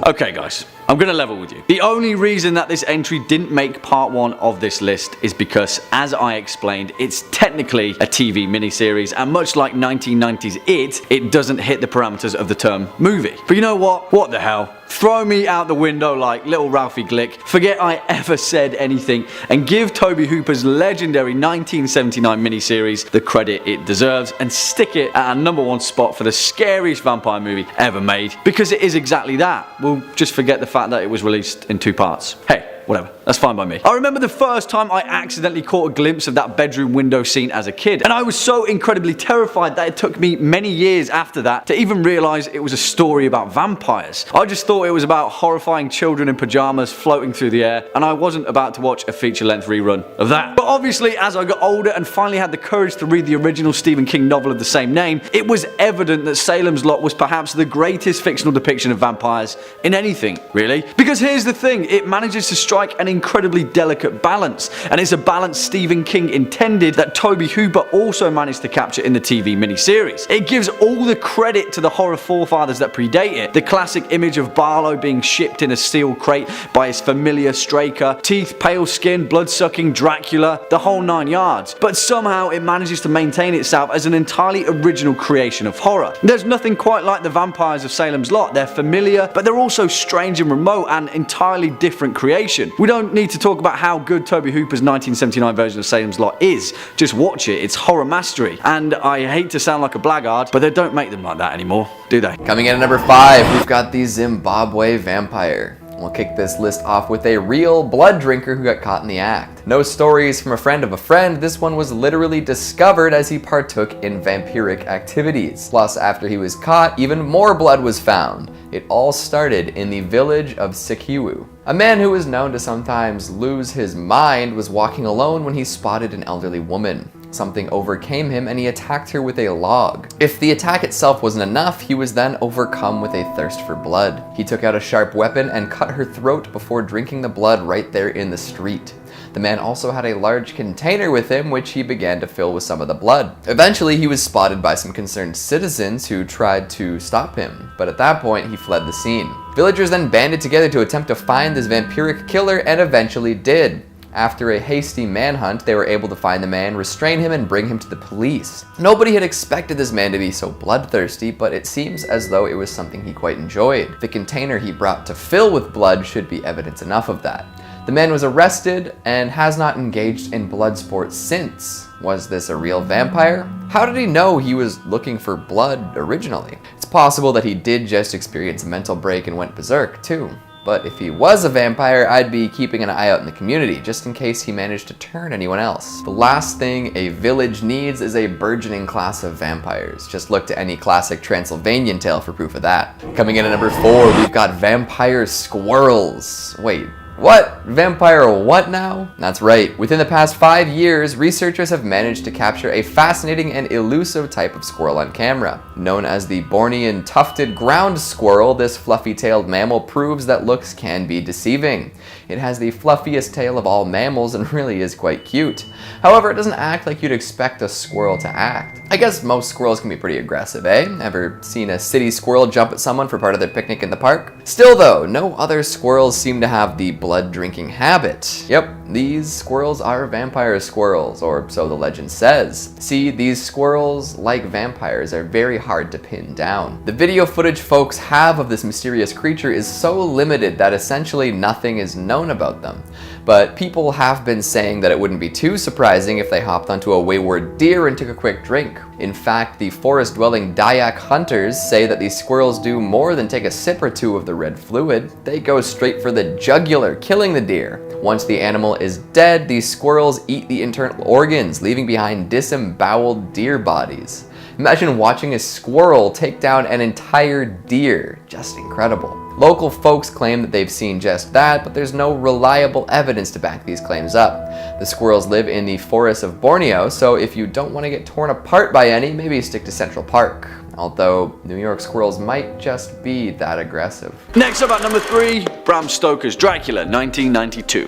Okay guys, I'm gonna level with you. The only reason that this entry didn't make part 1 of this list is because, as I explained, it's technically a TV miniseries, and much like 1990s it doesn't hit the parameters of the term movie. But you know what? What the hell? Throw me out the window like little Ralphie Glick, forget I ever said anything, and give Tobe Hooper's legendary 1979 miniseries the credit it deserves, and stick it at our number 1 spot for the scariest vampire movie ever made, because it is exactly that. We'll just forget the fact that it was released in 2 parts. Hey, whatever, that's fine by me. I remember the first time I accidentally caught a glimpse of that bedroom window scene as a kid, and I was so incredibly terrified that it took me many years after that to even realise it was a story about vampires. I just thought it was about horrifying children in pyjamas floating through the air, and I wasn't about to watch a feature-length rerun of that. But obviously, as I got older and finally had the courage to read the original Stephen King novel of the same name, it was evident that Salem's Lot was perhaps the greatest fictional depiction of vampires in anything, really. Because here's the thing, it manages to strike an incredibly delicate balance, and it's a balance Stephen King intended that Tobe Hooper also managed to capture in the TV miniseries. It gives all the credit to the horror forefathers that predate it. The classic image of Barlow being shipped in a steel crate by his familiar Straker, teeth, pale skin, blood-sucking Dracula, the whole 9 yards. But somehow it manages to maintain itself as an entirely original creation of horror. There's nothing quite like the vampires of Salem's Lot. They're familiar, but they're also strange and remote and entirely different creation. We don't need to talk about how good Tobe Hooper's 1979 version of Salem's Lot is. Just watch it, it's horror mastery. And I hate to sound like a blackguard, but they don't make them like that anymore, do they? Coming in at number 5, we've got the Zimbabwe vampire. We'll kick this list off with a real blood drinker who got caught in the act. No stories from a friend of a friend, this one was literally discovered as he partook in vampiric activities. Plus, after he was caught, even more blood was found. It all started in the village of Sikiwu. A man who was known to sometimes lose his mind was walking alone when he spotted an elderly woman. Something overcame him and he attacked her with a log. If the attack itself wasn't enough, he was then overcome with a thirst for blood. He took out a sharp weapon and cut her throat before drinking the blood right there in the street. The man also had a large container with him, which he began to fill with some of the blood. Eventually, he was spotted by some concerned citizens who tried to stop him, but at that point, he fled the scene. Villagers then banded together to attempt to find this vampiric killer and eventually did. After a hasty manhunt, they were able to find the man, restrain him, and bring him to the police. Nobody had expected this man to be so bloodthirsty, but it seems as though it was something he quite enjoyed. The container he brought to fill with blood should be evidence enough of that. The man was arrested and has not engaged in blood sports since. Was this a real vampire? How did he know he was looking for blood originally? It's possible that he did just experience a mental break and went berserk too. But if he was a vampire, I'd be keeping an eye out in the community, just in case he managed to turn anyone else. The last thing a village needs is a burgeoning class of vampires. Just look to any classic Transylvanian tale for proof of that. Coming in at number 4, we've got vampire squirrels. Wait. What? Vampire what now? That's right. Within the past 5 years, researchers have managed to capture a fascinating and elusive type of squirrel on camera. Known as the Bornean tufted ground squirrel, this fluffy-tailed mammal proves that looks can be deceiving. It has the fluffiest tail of all mammals and really is quite cute. However, it doesn't act like you'd expect a squirrel to act. I guess most squirrels can be pretty aggressive, eh? Ever seen a city squirrel jump at someone for part of their picnic in the park? Still though, no other squirrels seem to have the blood drinking habit. Yep, these squirrels are vampire squirrels, or so the legend says. See, these squirrels, like vampires, are very hard to pin down. The video footage folks have of this mysterious creature is so limited that essentially nothing is known about them. But people have been saying that it wouldn't be too surprising if they hopped onto a wayward deer and took a quick drink. In fact, the forest-dwelling Dayak hunters say that these squirrels do more than take a sip or two of the red fluid. They go straight for the jugular, killing the deer. Once the animal is dead, these squirrels eat the internal organs, leaving behind disemboweled deer bodies. Imagine watching a squirrel take down an entire deer. Just incredible. Local folks claim that they've seen just that, but there's no reliable evidence to back these claims up. The squirrels live in the forests of Borneo, so if you don't want to get torn apart by any, maybe stick to Central Park. Although, New York squirrels might just be that aggressive. Next up at number 3, Bram Stoker's Dracula, 1992.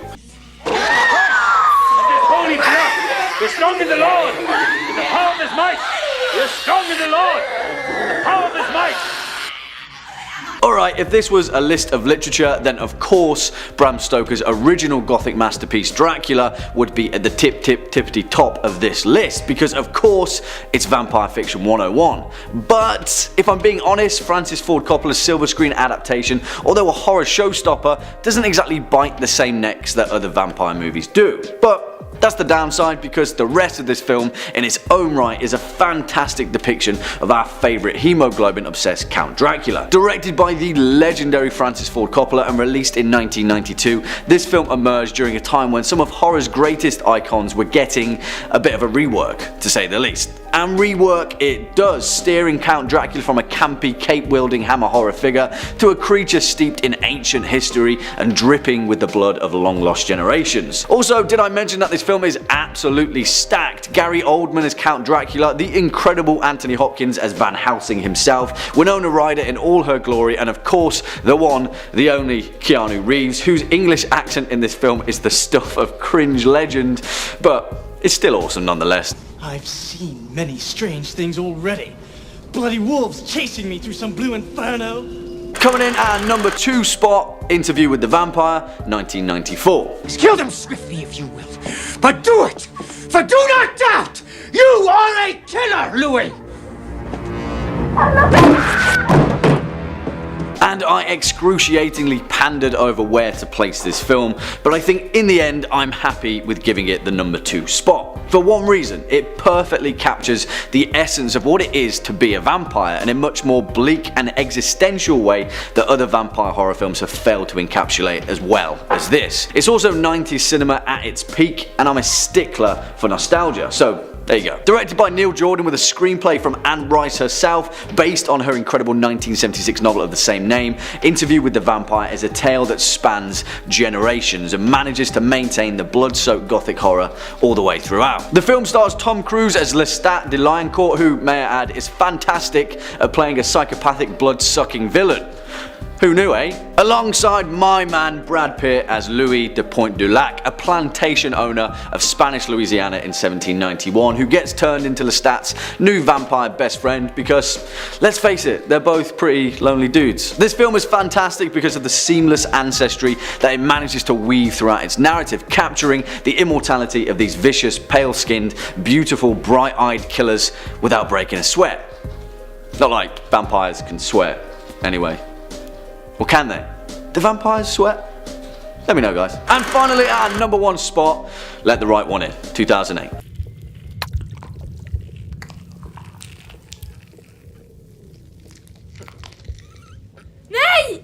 Holy blood! We're strong in the Lord! In the power of his might! We're strong in the Lord! In the power of his might! Alright, if this was a list of literature, then of course Bram Stoker's original Gothic masterpiece Dracula would be at the tippity top of this list, because of course it's vampire fiction 101. But if I'm being honest, Francis Ford Coppola's silver screen adaptation, although a horror showstopper, doesn't exactly bite the same necks that other vampire movies do. But that's the downside, because the rest of this film in its own right is a fantastic depiction of our favourite hemoglobin-obsessed Count Dracula. Directed by the legendary Francis Ford Coppola and released in 1992, this film emerged during a time when some of horror's greatest icons were getting a bit of a rework, to say the least. and rework it does, steering Count Dracula from a campy, cape-wielding hammer horror figure to a creature steeped in ancient history and dripping with the blood of long-lost generations. Also, did I mention that this film is absolutely stacked? Gary Oldman as Count Dracula, the incredible Anthony Hopkins as Van Helsing himself, Winona Ryder in all her glory, and of course, the one, the only Keanu Reeves, whose English accent in this film is the stuff of cringe legend, but it's still awesome nonetheless. I've seen many strange things already. Bloody wolves chasing me through some blue inferno. Coming in at our number 2 spot, Interview with the Vampire, 1994. Kill them swiftly if you will, but do it! For do not doubt, you are a killer, Louis! And I excruciatingly pandered over where to place this film, but I think in the end I'm happy with giving it the number 2 spot. For one reason, it perfectly captures the essence of what it is to be a vampire in a much more bleak and existential way that other vampire horror films have failed to encapsulate as well as this. It's also 90s cinema at its peak, and I'm a stickler for nostalgia, so there you go. Directed by Neil Jordan with a screenplay from Anne Rice herself, based on her incredible 1976 novel of the same name, Interview with the Vampire is a tale that spans generations and manages to maintain the blood-soaked gothic horror all the way throughout. The film stars Tom Cruise as Lestat de Lioncourt, who, may I add, is fantastic at playing a psychopathic blood-sucking villain. Who knew, eh? Alongside my man Brad Pitt as Louis de Pointe du Lac, a plantation owner of Spanish Louisiana in 1791 who gets turned into Lestat's new vampire best friend because, let's face it, they're both pretty lonely dudes. This film is fantastic because of the seamless ancestry that it manages to weave throughout its narrative, capturing the immortality of these vicious, pale-skinned, beautiful, bright-eyed killers without breaking a sweat. Not like vampires can sweat, anyway. Or can they? Do vampires sweat? Let me know, guys. And finally, at our number 1 spot, Let the Right One In, 2008. Nej!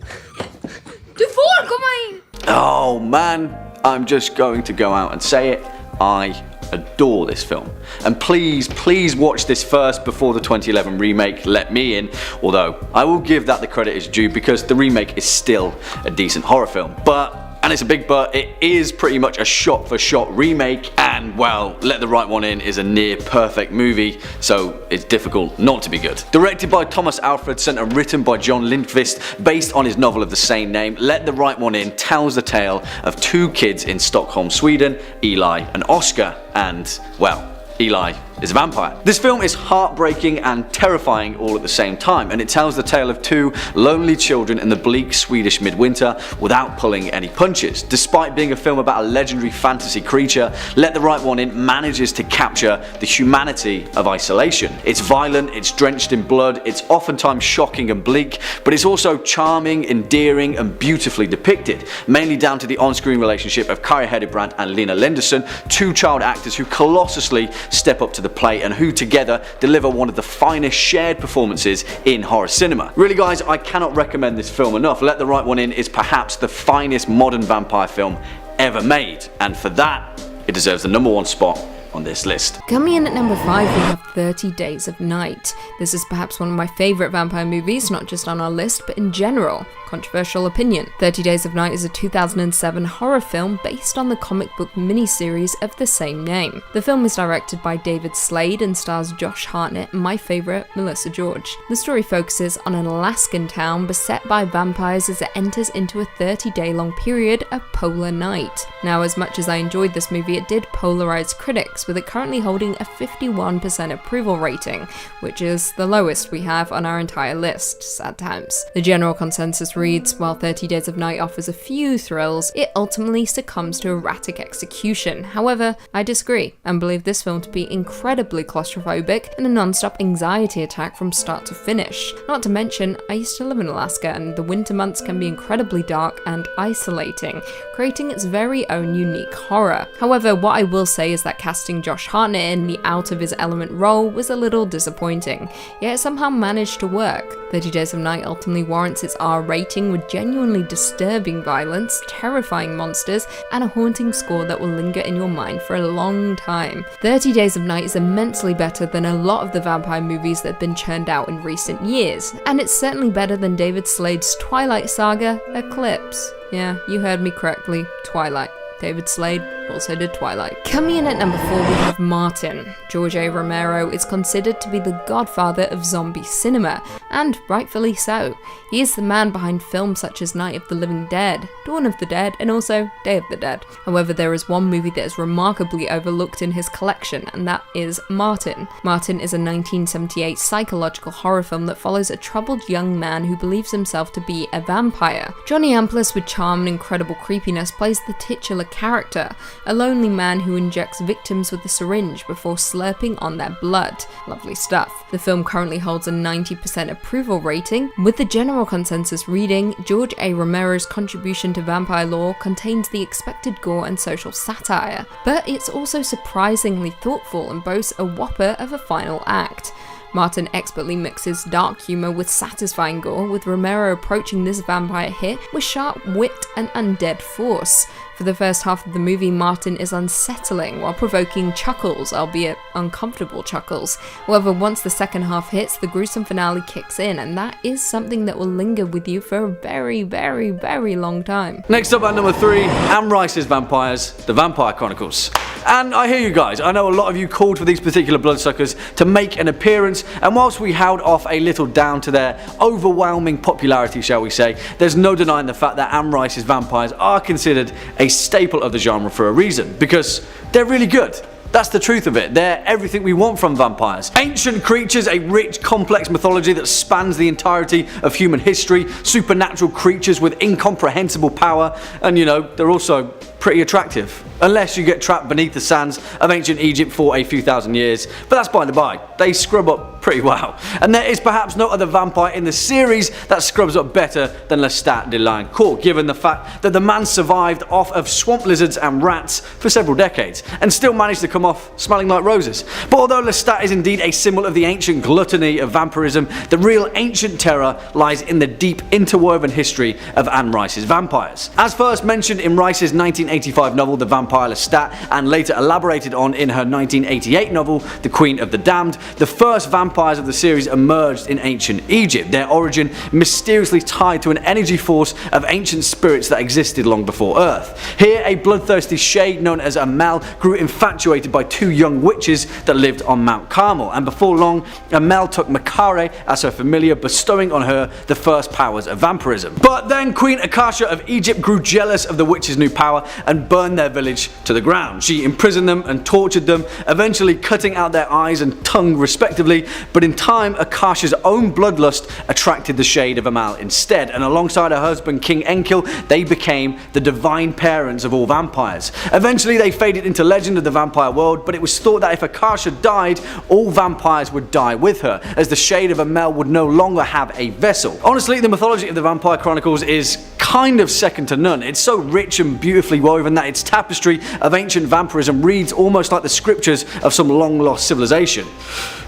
Du får komma in! Oh man, I'm just going to go out and say it. I adore this film. And please watch this first before the 2011 remake Let Me In, although I will give that the credit is due because the remake is still a decent horror film. But, and it's a big but, it is pretty much a shot-for-shot remake, and well, Let the Right One In is a near perfect movie, so it's difficult not to be good. Directed by Thomas Alfredson and written by John Lindqvist, based on his novel of the same name, Let the Right One In tells the tale of 2 kids in Stockholm, Sweden, Eli and Oscar, and, well, Eli is a vampire. This film is heartbreaking and terrifying all at the same time, and it tells the tale of 2 lonely children in the bleak Swedish midwinter without pulling any punches. Despite being a film about a legendary fantasy creature, Let the Right One In manages to capture the humanity of isolation. It's violent, it's drenched in blood, it's oftentimes shocking and bleak, but it's also charming, endearing and beautifully depicted, mainly down to the on-screen relationship of Kari Hedebrand and Lena Lenderson, 2 child actors who colossusly step up to the plate and who together deliver one of the finest shared performances in horror cinema. Really guys, I cannot recommend this film enough. Let the Right One In is perhaps the finest modern vampire film ever made, and for that, it deserves the number 1 spot on this list. Coming in at number 5, we have 30 Days of Night. This is perhaps one of my favourite vampire movies, not just on our list, but in general. Controversial opinion. 30 Days of Night is a 2007 horror film based on the comic book miniseries of the same name. The film is directed by David Slade and stars Josh Hartnett and my favourite, Melissa George. The story focuses on an Alaskan town beset by vampires as it enters into a 30-day long period of polar night. Now, as much as I enjoyed this movie, it did polarise critics, with it currently holding a 51% approval rating, which is the lowest we have on our entire list, sad times. The general consensus reads, while 30 Days of Night offers a few thrills, it ultimately succumbs to erratic execution. However, I disagree, and believe this film to be incredibly claustrophobic and a non-stop anxiety attack from start to finish. Not to mention, I used to live in Alaska, and the winter months can be incredibly dark and isolating, creating its very own unique horror. However, what I will say is that casting Josh Hartnett in the out of his element role was a little disappointing, yet it somehow managed to work. 30 Days of Night ultimately warrants its R rating with genuinely disturbing violence, terrifying monsters, and a haunting score that will linger in your mind for a long time. 30 Days of Night is immensely better than a lot of the vampire movies that have been churned out in recent years, and it's certainly better than David Slade's Twilight saga, Eclipse. Yeah, you heard me correctly, Twilight. David Slade also did Twilight. Coming in at number 4 we have Martin. George A. Romero is considered to be the godfather of zombie cinema, and rightfully so. He is the man behind films such as Night of the Living Dead, Dawn of the Dead, and also Day of the Dead. However, there is one movie that is remarkably overlooked in his collection, and that is Martin. Martin is a 1978 psychological horror film that follows a troubled young man who believes himself to be a vampire. Johnny Amplis, with charm and incredible creepiness, plays the titular character, a lonely man who injects victims with a syringe before slurping on their blood. Lovely stuff. The film currently holds a 90% approval rating, with the general consensus reading, George A. Romero's contribution to vampire lore contains the expected gore and social satire, but it's also surprisingly thoughtful and boasts a whopper of a final act. Martin expertly mixes dark humour with satisfying gore, with Romero approaching this vampire hit with sharp wit and undead force. For the first half of the movie, Martin is unsettling while provoking chuckles, albeit uncomfortable chuckles. However, once the second half hits, the gruesome finale kicks in, and that is something that will linger with you for a very, very, very long time. Next up at number 3, Anne Rice's Vampires, The Vampire Chronicles. And I hear you guys, I know a lot of you called for these particular bloodsuckers to make an appearance, and whilst we held off a little down to their overwhelming popularity, shall we say, there's no denying the fact that Anne Rice's Vampires are considered a staple of the genre for a reason, because they're really good. That's the truth of it. They're everything we want from vampires. Ancient creatures, a rich, complex mythology that spans the entirety of human history, supernatural creatures with incomprehensible power, and you know, they're also pretty attractive. Unless you get trapped beneath the sands of ancient Egypt for a few thousand years, but that's by the by. They scrub up pretty well. And there is perhaps no other vampire in the series that scrubs up better than Lestat de Liancourt, given the fact that the man survived off of swamp lizards and rats for several decades, and still managed to come off smelling like roses. But although Lestat is indeed a symbol of the ancient gluttony of vampirism, the real ancient terror lies in the deep interwoven history of Anne Rice's vampires. As first mentioned in Rice's 1985 novel The Vampire Lestat, and later elaborated on in her 1988 novel The Queen of the Damned, the first vampires of the series emerged in ancient Egypt, their origin mysteriously tied to an energy force of ancient spirits that existed long before Earth. Here, a bloodthirsty shade known as Amel grew infatuated by two young witches that lived on Mount Carmel, and before long, Amel took Makare as her familiar, bestowing on her the first powers of vampirism. But then Queen Akasha of Egypt grew jealous of the witches' new power and burned their village to the ground. She imprisoned them and tortured them, eventually cutting out their eyes and tongue respectively, but in time Akasha's own bloodlust attracted the shade of Amal instead, and alongside her husband King Enkil, they became the divine parents of all vampires. Eventually they faded into legend of the vampire world, but it was thought that if Akasha died, all vampires would die with her, as the shade of Amel would no longer have a vessel. Honestly, the mythology of the Vampire Chronicles is kind of second to none. It's so rich and beautifully woven that its tapestry of ancient vampirism reads almost like the scriptures of some long lost civilization.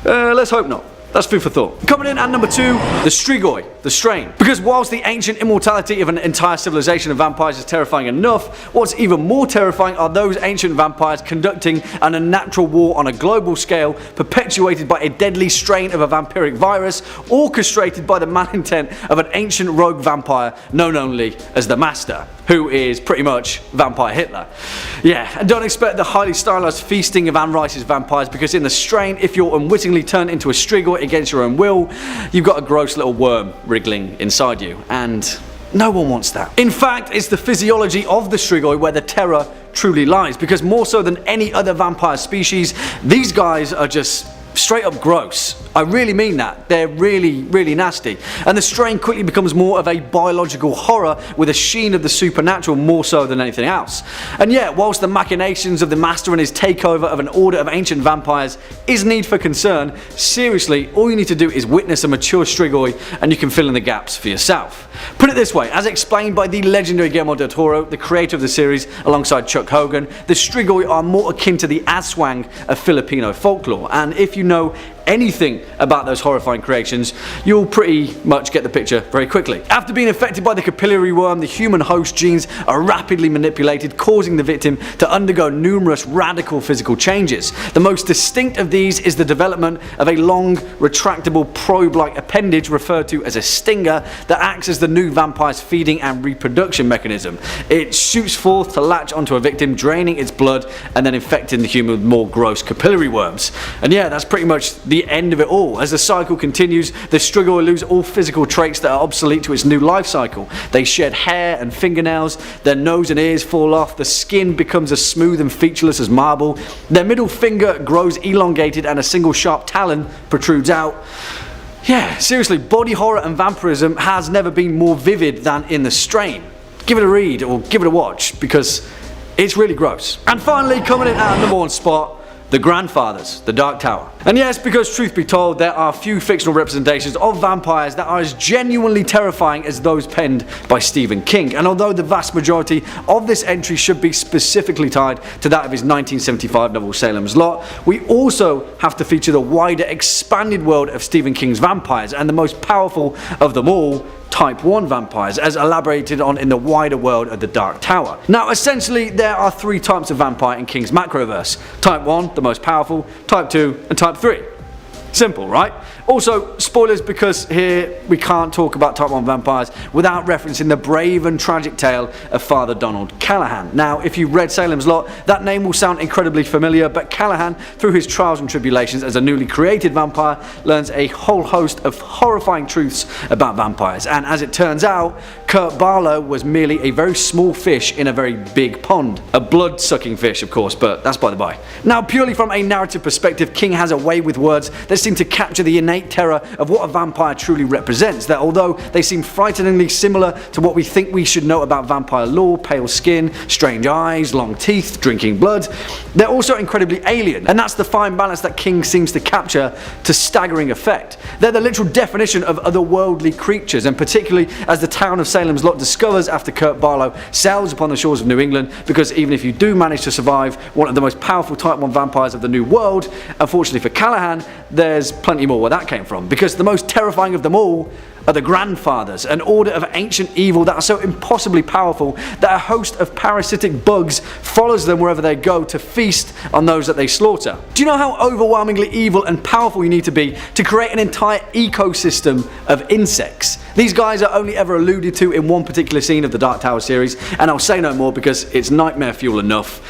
Let's hope not. That's food for thought. Coming in at number 2, the Strigoi, the Strain. Because whilst the ancient immortality of an entire civilization of vampires is terrifying enough, what's even more terrifying are those ancient vampires conducting an unnatural war on a global scale, perpetuated by a deadly strain of a vampiric virus, orchestrated by the malintent of an ancient rogue vampire known only as the Master, who is pretty much Vampire Hitler. Yeah, and don't expect the highly stylized feasting of Anne Rice's vampires, because in the Strain, if you're unwittingly turned into a Strigoi against your own will, you've got a gross little worm wriggling inside you, and no one wants that. In fact, it's the physiology of the Strigoi where the terror truly lies, because more so than any other vampire species, these guys are just straight up gross. I really mean that. They're really, really nasty. And the Strain quickly becomes more of a biological horror with a sheen of the supernatural more so than anything else. And yet, whilst the machinations of the Master and his takeover of an order of ancient vampires is need for concern, seriously, all you need to do is witness a mature Strigoi and you can fill in the gaps for yourself. Put it this way, as explained by the legendary Guillermo del Toro, the creator of the series alongside Chuck Hogan, the Strigoi are more akin to the Aswang of Filipino folklore, and if you know anything about those horrifying creations, you'll pretty much get the picture very quickly. After being affected by the capillary worm, the human host genes are rapidly manipulated, causing the victim to undergo numerous radical physical changes. The most distinct of these is the development of a long, retractable probe-like appendage referred to as a stinger that acts as the new vampire's feeding and reproduction mechanism. It shoots forth to latch onto a victim, draining its blood and then infecting the human with more gross capillary worms. And yeah, that's pretty much the end of it all. As the cycle continues, the struggle will lose all physical traits that are obsolete to its new life cycle. They shed hair and fingernails, their nose and ears fall off, the skin becomes as smooth and featureless as marble, their middle finger grows elongated and a single sharp talon protrudes out. Yeah, seriously, body horror and vampirism has never been more vivid than in The Strain. Give it a read or give it a watch because it's really gross. And finally, coming in at number 1 spot, The Grandfathers, The Dark Tower. And yes, because truth be told, there are few fictional representations of vampires that are as genuinely terrifying as those penned by Stephen King. And although the vast majority of this entry should be specifically tied to that of his 1975 novel Salem's Lot, we also have to feature the wider expanded world of Stephen King's vampires, and the most powerful of them all, Type 1 vampires, as elaborated on in the wider world of The Dark Tower. Now, essentially, there are 3 types of vampire in King's macroverse. Type 1, the most powerful, Type 2, and Type 3. Simple, right? Also, spoilers, because here we can't talk about Type 1 vampires without referencing the brave and tragic tale of Father Donald Callahan. Now, if you read Salem's Lot, that name will sound incredibly familiar, but Callahan, through his trials and tribulations as a newly created vampire, learns a whole host of horrifying truths about vampires. And as it turns out, Kurt Barlow was merely a very small fish in a very big pond. A blood-sucking fish, of course, but that's by the by. Now, purely from a narrative perspective, King has a way with words that seem to capture the innate terror of what a vampire truly represents, that although they seem frighteningly similar to what we think we should know about vampire lore, pale skin, strange eyes, long teeth, drinking blood, they're also incredibly alien, and that's the fine balance that King seems to capture to staggering effect. They're the literal definition of otherworldly creatures, and particularly as the town of Salem's Lot discovers after Kurt Barlow sails upon the shores of New England, because even if you do manage to survive one of the most powerful Type 1 vampires of the New World, unfortunately for Callahan, there's plenty more where that came from, because the most terrifying of them all are the Grandfathers, an order of ancient evil that are so impossibly powerful that a host of parasitic bugs follows them wherever they go to feast on those that they slaughter. Do you know how overwhelmingly evil and powerful you need to be to create an entire ecosystem of insects? These guys are only ever alluded to in one particular scene of the Dark Tower series, and I'll say no more because it's nightmare fuel enough.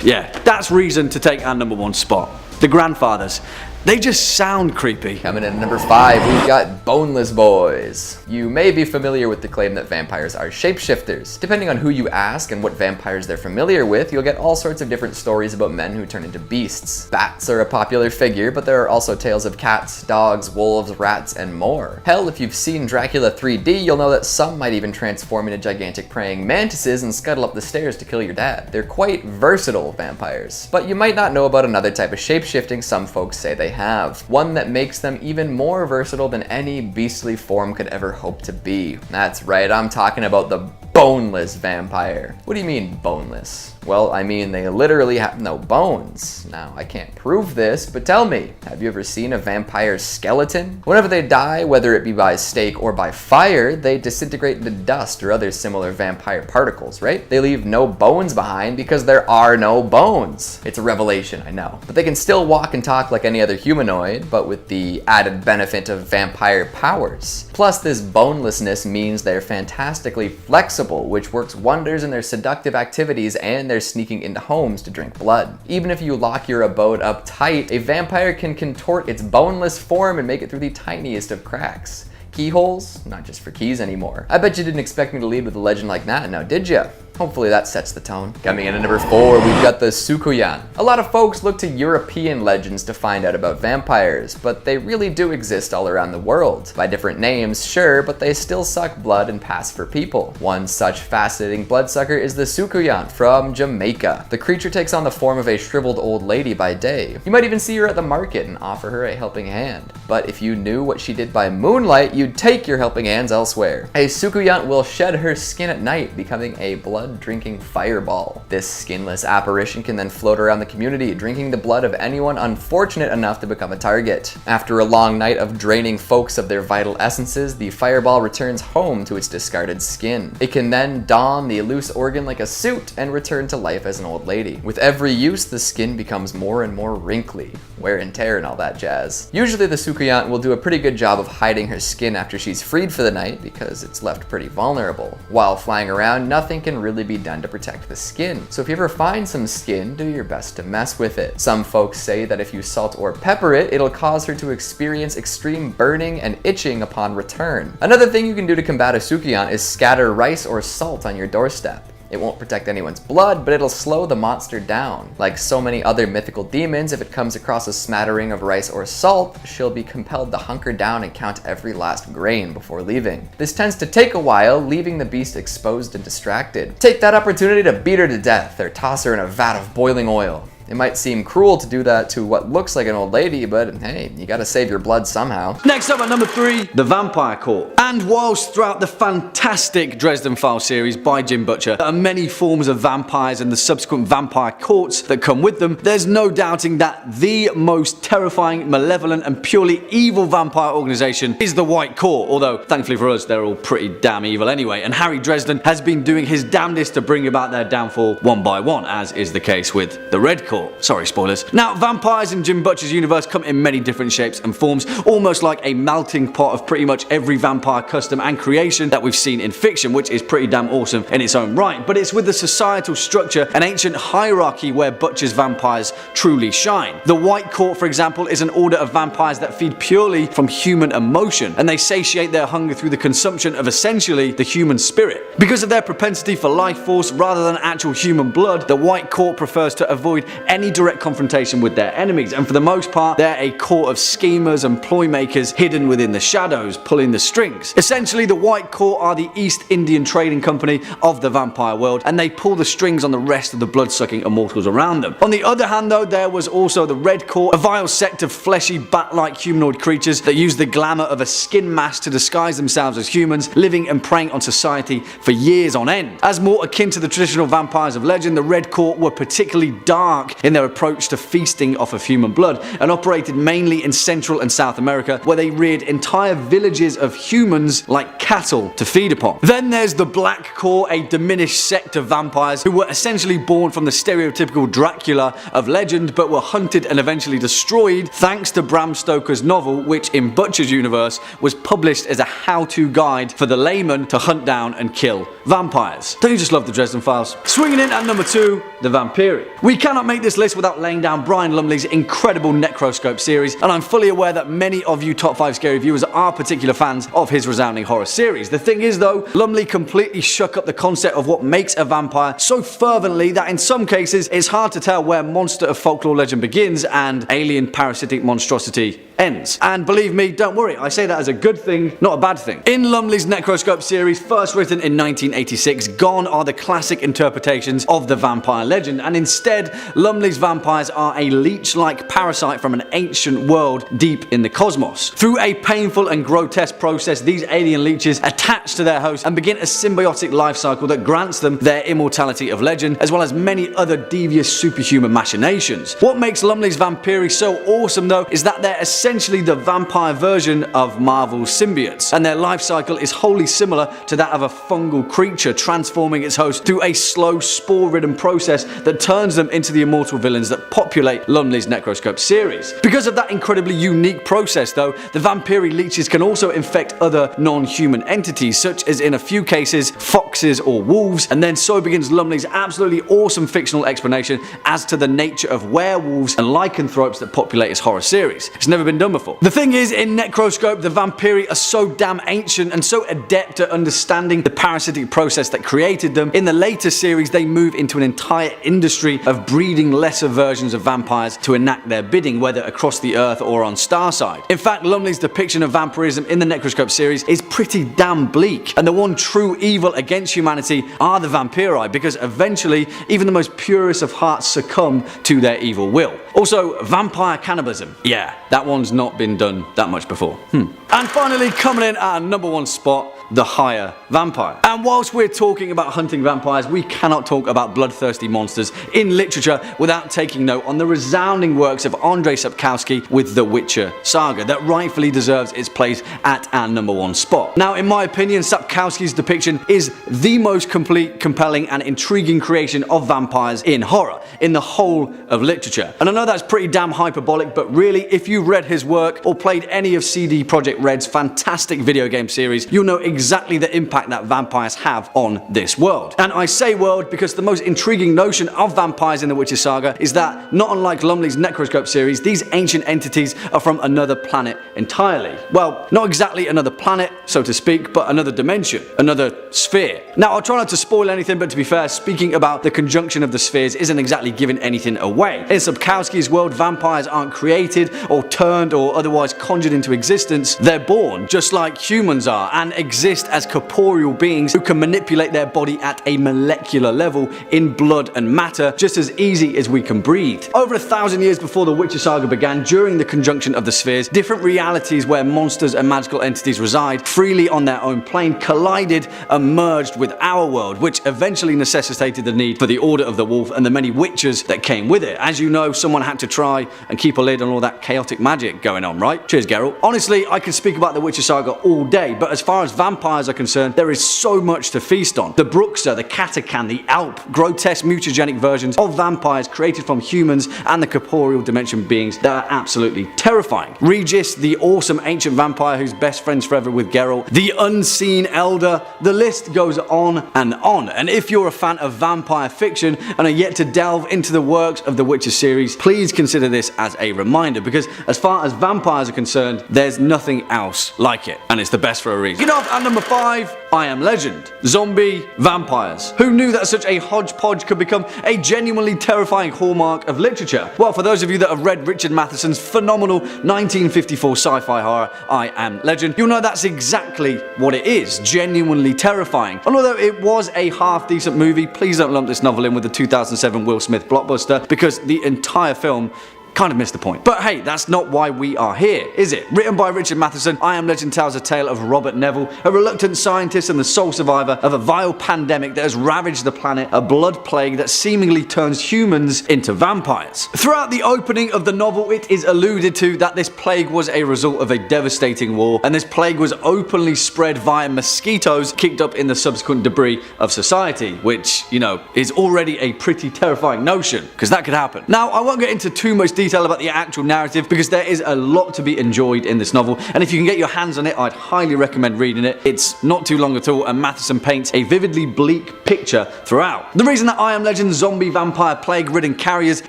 Yeah, that's reason to take our number 1 spot. The Grandfathers. They just sound creepy. Coming in at number 5, we've got Boneless Boys. You may be familiar with the claim that vampires are shapeshifters. Depending on who you ask and what vampires they're familiar with, you'll get all sorts of different stories about men who turn into beasts. Bats are a popular figure, but there are also tales of cats, dogs, wolves, rats, and more. Hell, if you've seen Dracula 3D, you'll know that some might even transform into gigantic praying mantises and scuttle up the stairs to kill your dad. They're quite versatile vampires. But you might not know about another type of shapeshifting some folks say they have. One that makes them even more versatile than any beastly form could ever hope to be. That's right, I'm talking about the boneless vampire. What do you mean boneless? Well, I mean they literally have no bones. Now, I can't prove this, but tell me, have you ever seen a vampire's skeleton? Whenever they die, whether it be by stake or by fire, they disintegrate into dust or other similar vampire particles, right? They leave no bones behind because there are no bones. It's a revelation, I know. But they can still walk and talk like any other humanoid, but with the added benefit of vampire powers. Plus, this bonelessness means they're fantastically flexible, which works wonders in their seductive activities and their sneaking into homes to drink blood. Even if you lock your abode up tight, a vampire can contort its boneless form and make it through the tiniest of cracks. Keyholes? Not just for keys anymore. I bet you didn't expect me to lead with a legend like that, now did ya? Hopefully that sets the tone. Coming in at number 4, we've got the Sukuyan. A lot of folks look to European legends to find out about vampires, but they really do exist all around the world. By different names, sure, but they still suck blood and pass for people. One such fascinating bloodsucker is the Sukuyan from Jamaica. The creature takes on the form of a shriveled old lady by day. You might even see her at the market and offer her a helping hand. But if you knew what she did by moonlight, you'd take your helping hands elsewhere. A Sukuyan will shed her skin at night, becoming a blood blood-drinking fireball. This skinless apparition can then float around the community, drinking the blood of anyone unfortunate enough to become a target. After a long night of draining folks of their vital essences, the fireball returns home to its discarded skin. It can then don the loose organ like a suit and return to life as an old lady. With every use, the skin becomes more and more wrinkly, wear and tear and all that jazz. Usually the Sukkuyant will do a pretty good job of hiding her skin after she's freed for the night because it's left pretty vulnerable. While flying around, nothing can really be done to protect the skin. So if you ever find some skin, do your best to mess with it. Some folks say that if you salt or pepper it, it'll cause her to experience extreme burning and itching upon return. Another thing you can do to combat a Sukkuyant is scatter rice or salt on your doorstep. It won't protect anyone's blood, but it'll slow the monster down. Like so many other mythical demons, if it comes across a smattering of rice or salt, she'll be compelled to hunker down and count every last grain before leaving. This tends to take a while, leaving the beast exposed and distracted. Take that opportunity to beat her to death or toss her in a vat of boiling oil. It might seem cruel to do that to what looks like an old lady, but hey, you gotta save your blood somehow. Next up at number 3, the Vampire Court. And whilst throughout the fantastic Dresden Files series by Jim Butcher, there are many forms of vampires and the subsequent vampire courts that come with them, there's no doubting that the most terrifying, malevolent and purely evil vampire organization is the White Court, although thankfully for us they're all pretty damn evil anyway, and Harry Dresden has been doing his damnedest to bring about their downfall one by one, as is the case with the Red Court. Sorry, spoilers. Now, vampires in Jim Butcher's universe come in many different shapes and forms, almost like a melting pot of pretty much every vampire custom and creation that we've seen in fiction, which is pretty damn awesome in its own right. But it's with the societal structure and ancient hierarchy where Butcher's vampires truly shine. The White Court, for example, is an order of vampires that feed purely from human emotion, and they satiate their hunger through the consumption of essentially the human spirit. Because of their propensity for life force rather than actual human blood, the White Court prefers to avoid any direct confrontation with their enemies, and for the most part they're a court of schemers and ploy makers hidden within the shadows, pulling the strings. Essentially, the White Court are the East Indian trading company of the vampire world, and they pull the strings on the rest of the blood-sucking immortals around them. On the other hand though, there was also the Red Court, a vile sect of fleshy, bat-like humanoid creatures that use the glamour of a skin mask to disguise themselves as humans, living and preying on society for years on end. As more akin to the traditional vampires of legend, the Red Court were particularly dark in their approach to feasting off of human blood, and operated mainly in Central and South America, where they reared entire villages of humans like cattle to feed upon. Then there's the Black Court, a diminished sect of vampires who were essentially born from the stereotypical Dracula of legend, but were hunted and eventually destroyed thanks to Bram Stoker's novel, which in Butcher's universe was published as a how-to guide for the layman to hunt down and kill vampires. Don't you just love the Dresden Files? Swinging in at number 2, the Vampiri. We cannot make this list without laying down Brian Lumley's incredible Necroscope series, and I'm fully aware that many of you Top 5 Scary viewers are particular fans of his resounding horror series. The thing is though, Lumley completely shook up the concept of what makes a vampire so fervently that in some cases it's hard to tell where monster of folklore legend begins and alien parasitic monstrosity ends. And believe me, don't worry, I say that as a good thing, not a bad thing. In Lumley's Necroscope series, first written in 1986, gone are the classic interpretations of the vampire legend, and instead Lumley's vampires are a leech-like parasite from an ancient world deep in the cosmos. Through a painful and grotesque process, these alien leeches attach to their host and begin a symbiotic life cycle that grants them their immortality of legend, as well as many other devious superhuman machinations. What makes Lumley's Vampiri so awesome though is that they're essentially the vampire version of Marvel's symbiotes, and their life cycle is wholly similar to that of a fungal creature transforming its host through a slow spore-ridden process that turns them into the immortal villains that populate Lumley's Necroscope series. Because of that incredibly unique process though, the Vampiri leeches can also infect other non-human entities, such as in a few cases foxes or wolves, and then so begins Lumley's absolutely awesome fictional explanation as to the nature of werewolves and lycanthropes that populate his horror series. It's never been done before. The thing is, in Necroscope, the Vampiri are so damn ancient and so adept at understanding the parasitic process that created them. In the later series, they move into an entire industry of breeding lesser versions of vampires to enact their bidding, whether across the earth or on Starside. In fact, Lumley's depiction of vampirism in the Necroscope series is pretty damn bleak, and the one true evil against humanity are the Vampiri, because eventually even the most purest of hearts succumb to their evil will. Also, vampire cannibalism. Yeah, that one's not been done that much before. And finally, coming in at our number 1 spot, the higher vampire. And whilst we're talking about hunting vampires, we cannot talk about bloodthirsty monsters in literature without taking note on the resounding works of Andrzej Sapkowski with the Witcher saga that rightfully deserves its place at our #1 spot. Now, in my opinion, Sapkowski's depiction is the most complete, compelling and intriguing creation of vampires in horror, in the whole of literature. And I know that's pretty damn hyperbolic, but really, if you read his work or played any of CD Projekt Red's fantastic video game series, you'll know exactly the impact that vampires have on this world. And I say world because the most intriguing notion of vampires in the Witcher saga is that, not unlike Lumley's Necroscope series, these ancient entities are from another planet entirely. Well, not exactly another planet, so to speak, but another dimension, another sphere. Now, I'll try not to spoil anything, but to be fair, speaking about the conjunction of the spheres isn't exactly giving anything away. In Sapkowski's world, vampires aren't created or turned or otherwise conjured into existence. They're born, just like humans are, and exist as corporeal beings who can manipulate their body at a molecular level in blood and matter, just as easy as we can breathe. Over 1,000 years before the Witcher saga began, during the conjunction of the spheres, different realities where monsters and magical entities reside freely on their own plane collided and merged with our world, which eventually necessitated the need for the Order of the Wolf and the many witches that came with it. As you know, someone had to try and keep a lid on all that chaotic magic going on, right? Cheers, Geralt. Honestly, I could speak about the Witcher saga all day, but as far as vampires are concerned, there is so much to feast on. The Bruxa, the Katakan, the Alp, grotesque mutagenic versions of vampires created from humans and the corporeal dimension beings that are absolutely terrifying. Regis, the awesome ancient vampire who's best friends forever with Geralt, the unseen elder, the list goes on and on. And if you're a fan of vampire fiction and are yet to delve into the works of the Witcher series, please consider this as a reminder, because as far as vampires are concerned, there's nothing else like it, and it's the best for a reason. Get off at #5, I Am Legend. Zombie vampires. Who knew that such a hodgepodge could become a genuinely terrifying hallmark of literature? Well, for those of you that have read Richard Matheson's phenomenal 1954 sci-fi horror, I Am Legend, you'll know that's exactly what it is, genuinely terrifying. And although it was a half-decent movie, please don't lump this novel in with the 2007 Will Smith blockbuster, because the entire film kind of missed the point. But hey, that's not why we are here, is it? Written by Richard Matheson, I Am Legend tells a tale of Robert Neville, a reluctant scientist and the sole survivor of a vile pandemic that has ravaged the planet, a blood plague that seemingly turns humans into vampires. Throughout the opening of the novel, it is alluded to that this plague was a result of a devastating war, and this plague was openly spread via mosquitoes kicked up in the subsequent debris of society, which, you know, is already a pretty terrifying notion, because that could happen. Now, I won't get into too much detail about the actual narrative, because there is a lot to be enjoyed in this novel, and if you can get your hands on it, I'd highly recommend reading it. It's not too long at all, and Matheson paints a vividly bleak picture throughout. The reason that I Am Legend's zombie vampire plague-ridden carriers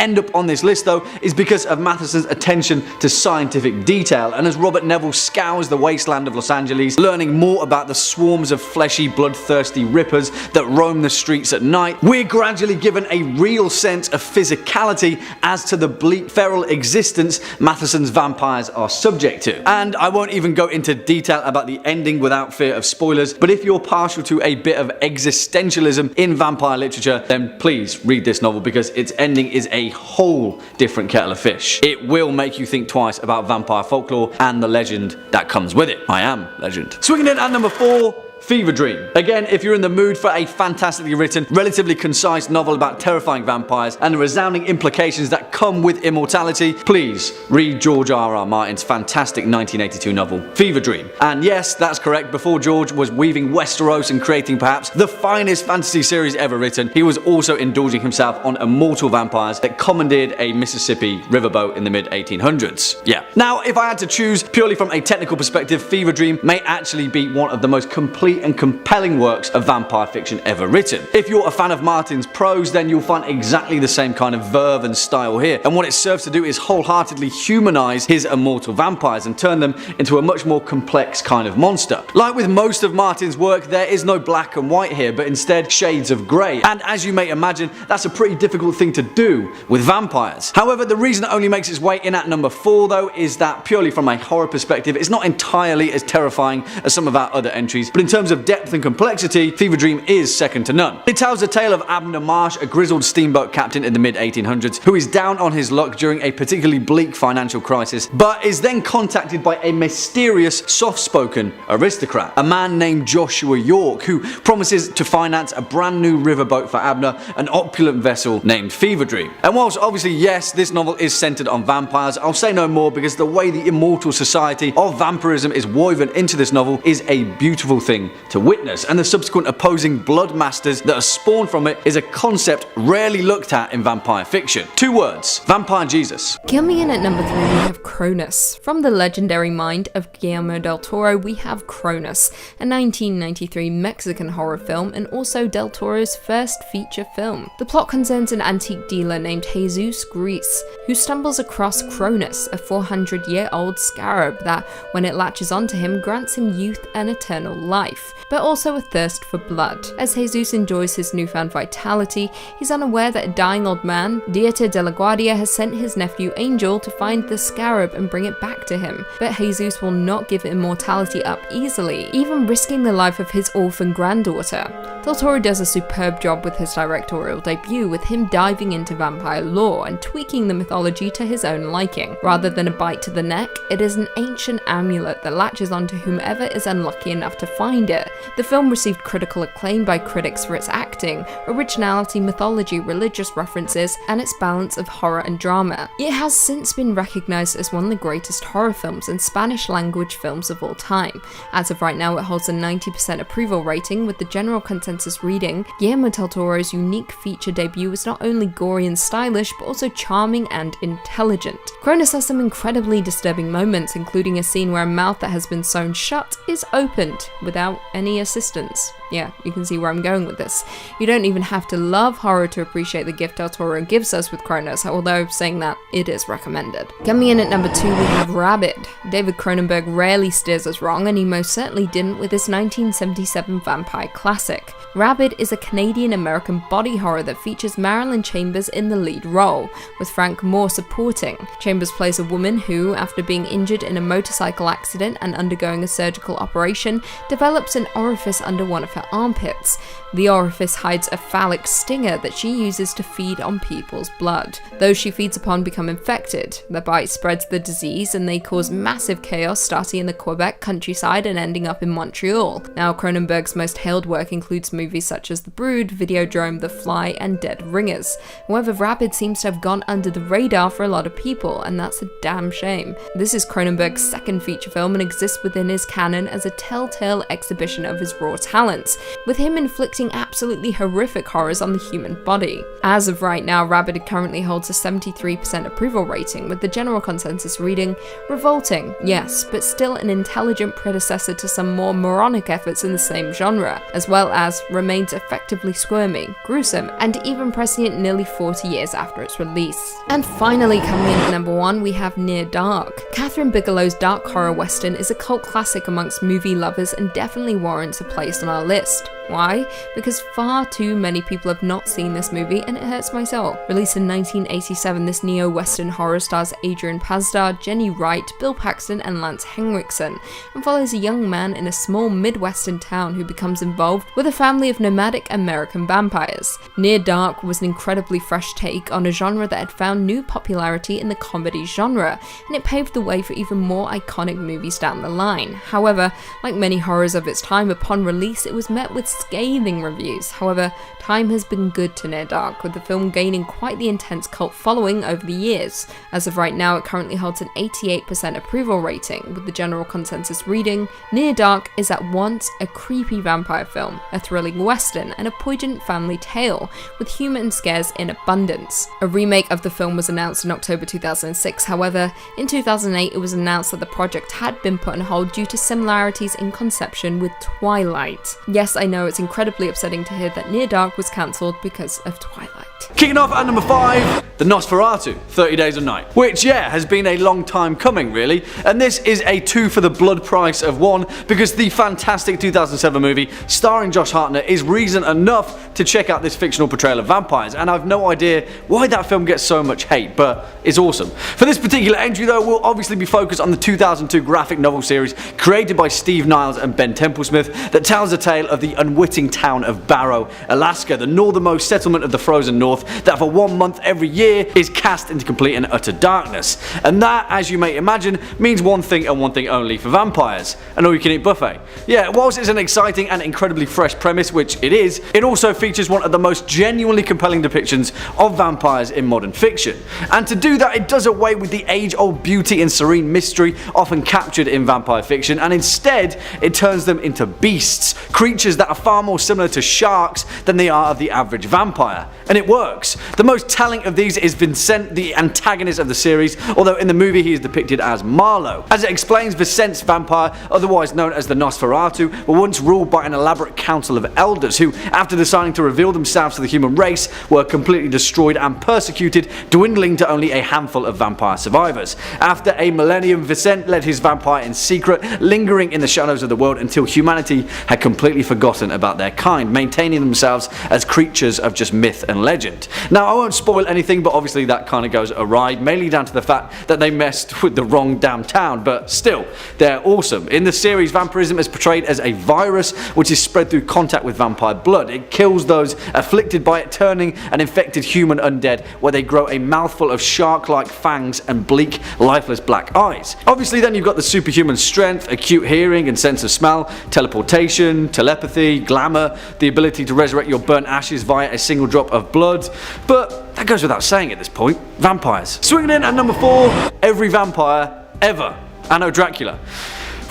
end up on this list, though, is because of Matheson's attention to scientific detail, and as Robert Neville scours the wasteland of Los Angeles, learning more about the swarms of fleshy, bloodthirsty rippers that roam the streets at night, we're gradually given a real sense of physicality as to the bleak, feral existence Matheson's vampires are subject to. And I won't even go into detail about the ending without fear of spoilers, but if you're partial to a bit of existentialism in vampire literature, then please read this novel, because its ending is a whole different kettle of fish. It will make you think twice about vampire folklore and the legend that comes with it. I Am Legend. Swinging in at #4, Fever Dream. Again, if you're in the mood for a fantastically written, relatively concise novel about terrifying vampires and the resounding implications that come with immortality, please read George R.R. Martin's fantastic 1982 novel, Fever Dream. And yes, that's correct, before George was weaving Westeros and creating perhaps the finest fantasy series ever written, he was also indulging himself on immortal vampires that commandeered a Mississippi riverboat in the mid-1800s. Yeah. Now, if I had to choose purely from a technical perspective, Fever Dream may actually be one of the most complete and compelling works of vampire fiction ever written. If you're a fan of Martin's prose, then you'll find exactly the same kind of verve and style here, and what it serves to do is wholeheartedly humanize his immortal vampires and turn them into a much more complex kind of monster. Like with most of Martin's work, there is no black and white here, but instead shades of grey, and as you may imagine, that's a pretty difficult thing to do with vampires. However, the reason it only makes its way in at #4 though is that purely from a horror perspective, it's not entirely as terrifying as some of our other entries, but in terms terms of depth and complexity, Fever Dream is second to none. It tells the tale of Abner Marsh, a grizzled steamboat captain in the mid-1800s, who is down on his luck during a particularly bleak financial crisis, but is then contacted by a mysterious, soft-spoken aristocrat, a man named Joshua York, who promises to finance a brand new riverboat for Abner, an opulent vessel named Fever Dream. And whilst obviously yes, this novel is centered on vampires, I'll say no more because the way the immortal society of vampirism is woven into this novel is a beautiful thing to witness, and the subsequent opposing blood masters that are spawned from it is a concept rarely looked at in vampire fiction. 2 words: Vampire Jesus. Coming in at number 3 we have Cronus. From the legendary mind of Guillermo del Toro we have Cronus, a 1993 Mexican horror film and also del Toro's first feature film. The plot concerns an antique dealer named Jesus Gris, who stumbles across Cronus, a 400-year-old scarab that, when it latches onto him, grants him youth and eternal life, but also a thirst for blood. As Jesus enjoys his newfound vitality, he's unaware that a dying old man, Dieta de la Guardia, has sent his nephew Angel to find the scarab and bring it back to him. But Jesus will not give immortality up easily, even risking the life of his orphan granddaughter. Del Toro does a superb job with his directorial debut, with him diving into vampire lore and tweaking the mythology to his own liking. Rather than a bite to the neck, it is an ancient amulet that latches onto whomever is unlucky enough to find it. The film received critical acclaim by critics for its acting, originality, mythology, religious references, and its balance of horror and drama. It has since been recognized as one of the greatest horror films and Spanish language films of all time. As of right now, it holds a 90% approval rating, with the general consensus reading, Guillermo del Toro's unique feature debut was not only gory and stylish, but also charming and intelligent. Cronus has some incredibly disturbing moments, including a scene where a mouth that has been sewn shut is opened without any assistance. Yeah, you can see where I'm going with this. You don't even have to love horror to appreciate the gift Del Toro gives us with Cronus, although saying that, it is recommended. Coming in at number 2 we have Rabid. David Cronenberg rarely steers us wrong, and he most certainly didn't with his 1977 vampire classic. Rabid is a Canadian-American body horror that features Marilyn Chambers in the lead role, with Frank Moore supporting. Chambers plays a woman who, after being injured in a motorcycle accident and undergoing a surgical operation, develops an orifice under one of her armpits. The orifice hides a phallic stinger that she uses to feed on people's blood. Those she feeds upon become infected. The bite spreads the disease and they cause massive chaos, starting in the Quebec countryside and ending up in Montreal. Now, Cronenberg's most hailed work includes movies such as The Brood, Videodrome, The Fly, and Dead Ringers. However, Rabid seems to have gone under the radar for a lot of people, and that's a damn shame. This is Cronenberg's second feature film and exists within his canon as a telltale exhibition of his raw talents, with him inflicting absolutely horrific horrors on the human body. As of right now, Rabid currently holds a 73% approval rating, with the general consensus reading, revolting, yes, but still an intelligent predecessor to some more moronic efforts in the same genre, as well as remains effectively squirmy, gruesome, and even prescient nearly 40 years after its release. And finally, coming in at number 1, we have Near Dark. Catherine Bigelow's dark horror western is a cult classic amongst movie lovers and definitely warrants a place on our list. Why? Because far too many people have not seen this movie, and it hurts my soul. Released in 1987, this neo-western horror stars Adrian Pasdar, Jenny Wright, Bill Paxton, and Lance Henriksen, and follows a young man in a small Midwestern town who becomes involved with a family of nomadic American vampires. Near Dark was an incredibly fresh take on a genre that had found new popularity in the comedy genre, and it paved the way for even more iconic movies down the line. However, like many horrors of its time, upon release it was met with scathing reviews. However, time has been good to Near Dark, with the film gaining quite the intense cult following over the years. As of right now, it currently holds an 88% approval rating, with the general consensus reading, Near Dark is at once a creepy vampire film, a thrilling western, and a poignant family tale, with humour and scares in abundance. A remake of the film was announced in October 2006, however, in 2008 it was announced that the project had been put on hold due to similarities in conception with Twilight. Yes, I know it's incredibly upsetting to hear that Near Dark was cancelled because of Twilight. Kicking off at number 5, the Nosferatu, 30 Days a Night. Which, yeah, has been a long time coming, really. And this is a 2 for the blood price of 1, because the fantastic 2007 movie starring Josh Hartnett is reason enough to check out this fictional portrayal of vampires. And I've no idea why that film gets so much hate, but it's awesome. For this particular entry, though, we'll obviously be focused on the 2002 graphic novel series created by Steve Niles and Ben Templesmith that tells the tale of the unwitting town of Barrow, Alaska, the northernmost settlement of the frozen north that for 1 month every year is cast into complete and utter darkness. And that, as you may imagine, means one thing and one thing only for vampires: an all-you-can-eat buffet. Yeah, whilst it's an exciting and incredibly fresh premise, which it is, it also features one of the most genuinely compelling depictions of vampires in modern fiction. And to do that, it does away with the age-old beauty and serene mystery often captured in vampire fiction, and instead it turns them into beasts, creatures that are far more similar to sharks than they are of the average vampire. And it works. The most telling of these is Vincent, the antagonist of the series, although in the movie he is depicted as Marlowe. As it explains, Vincent's vampire, otherwise known as the Nosferatu, were once ruled by an elaborate council of elders who, after deciding to reveal themselves to the human race, were completely destroyed and persecuted, dwindling to only a handful of vampire survivors. After a millennium, Vincent led his vampire in secret, lingering in the shadows of the world until humanity had completely forgotten about their kind, maintaining themselves as creatures of just myth and legend. Now, I won't spoil anything, but obviously that kind of goes awry, mainly down to the fact that they messed with the wrong damn town, but still, they're awesome. In the series, vampirism is portrayed as a virus which is spread through contact with vampire blood. It kills those afflicted by it, turning an infected human undead, where they grow a mouthful of shark-like fangs and bleak, lifeless black eyes. Obviously then you've got the superhuman strength, acute hearing and sense of smell, teleportation, telepathy, glamour, the ability to resurrect your burnt ashes via a single drop of blood, but that goes without saying at this point. Vampires. Swinging in at number 4, every vampire ever, Anno Dracula.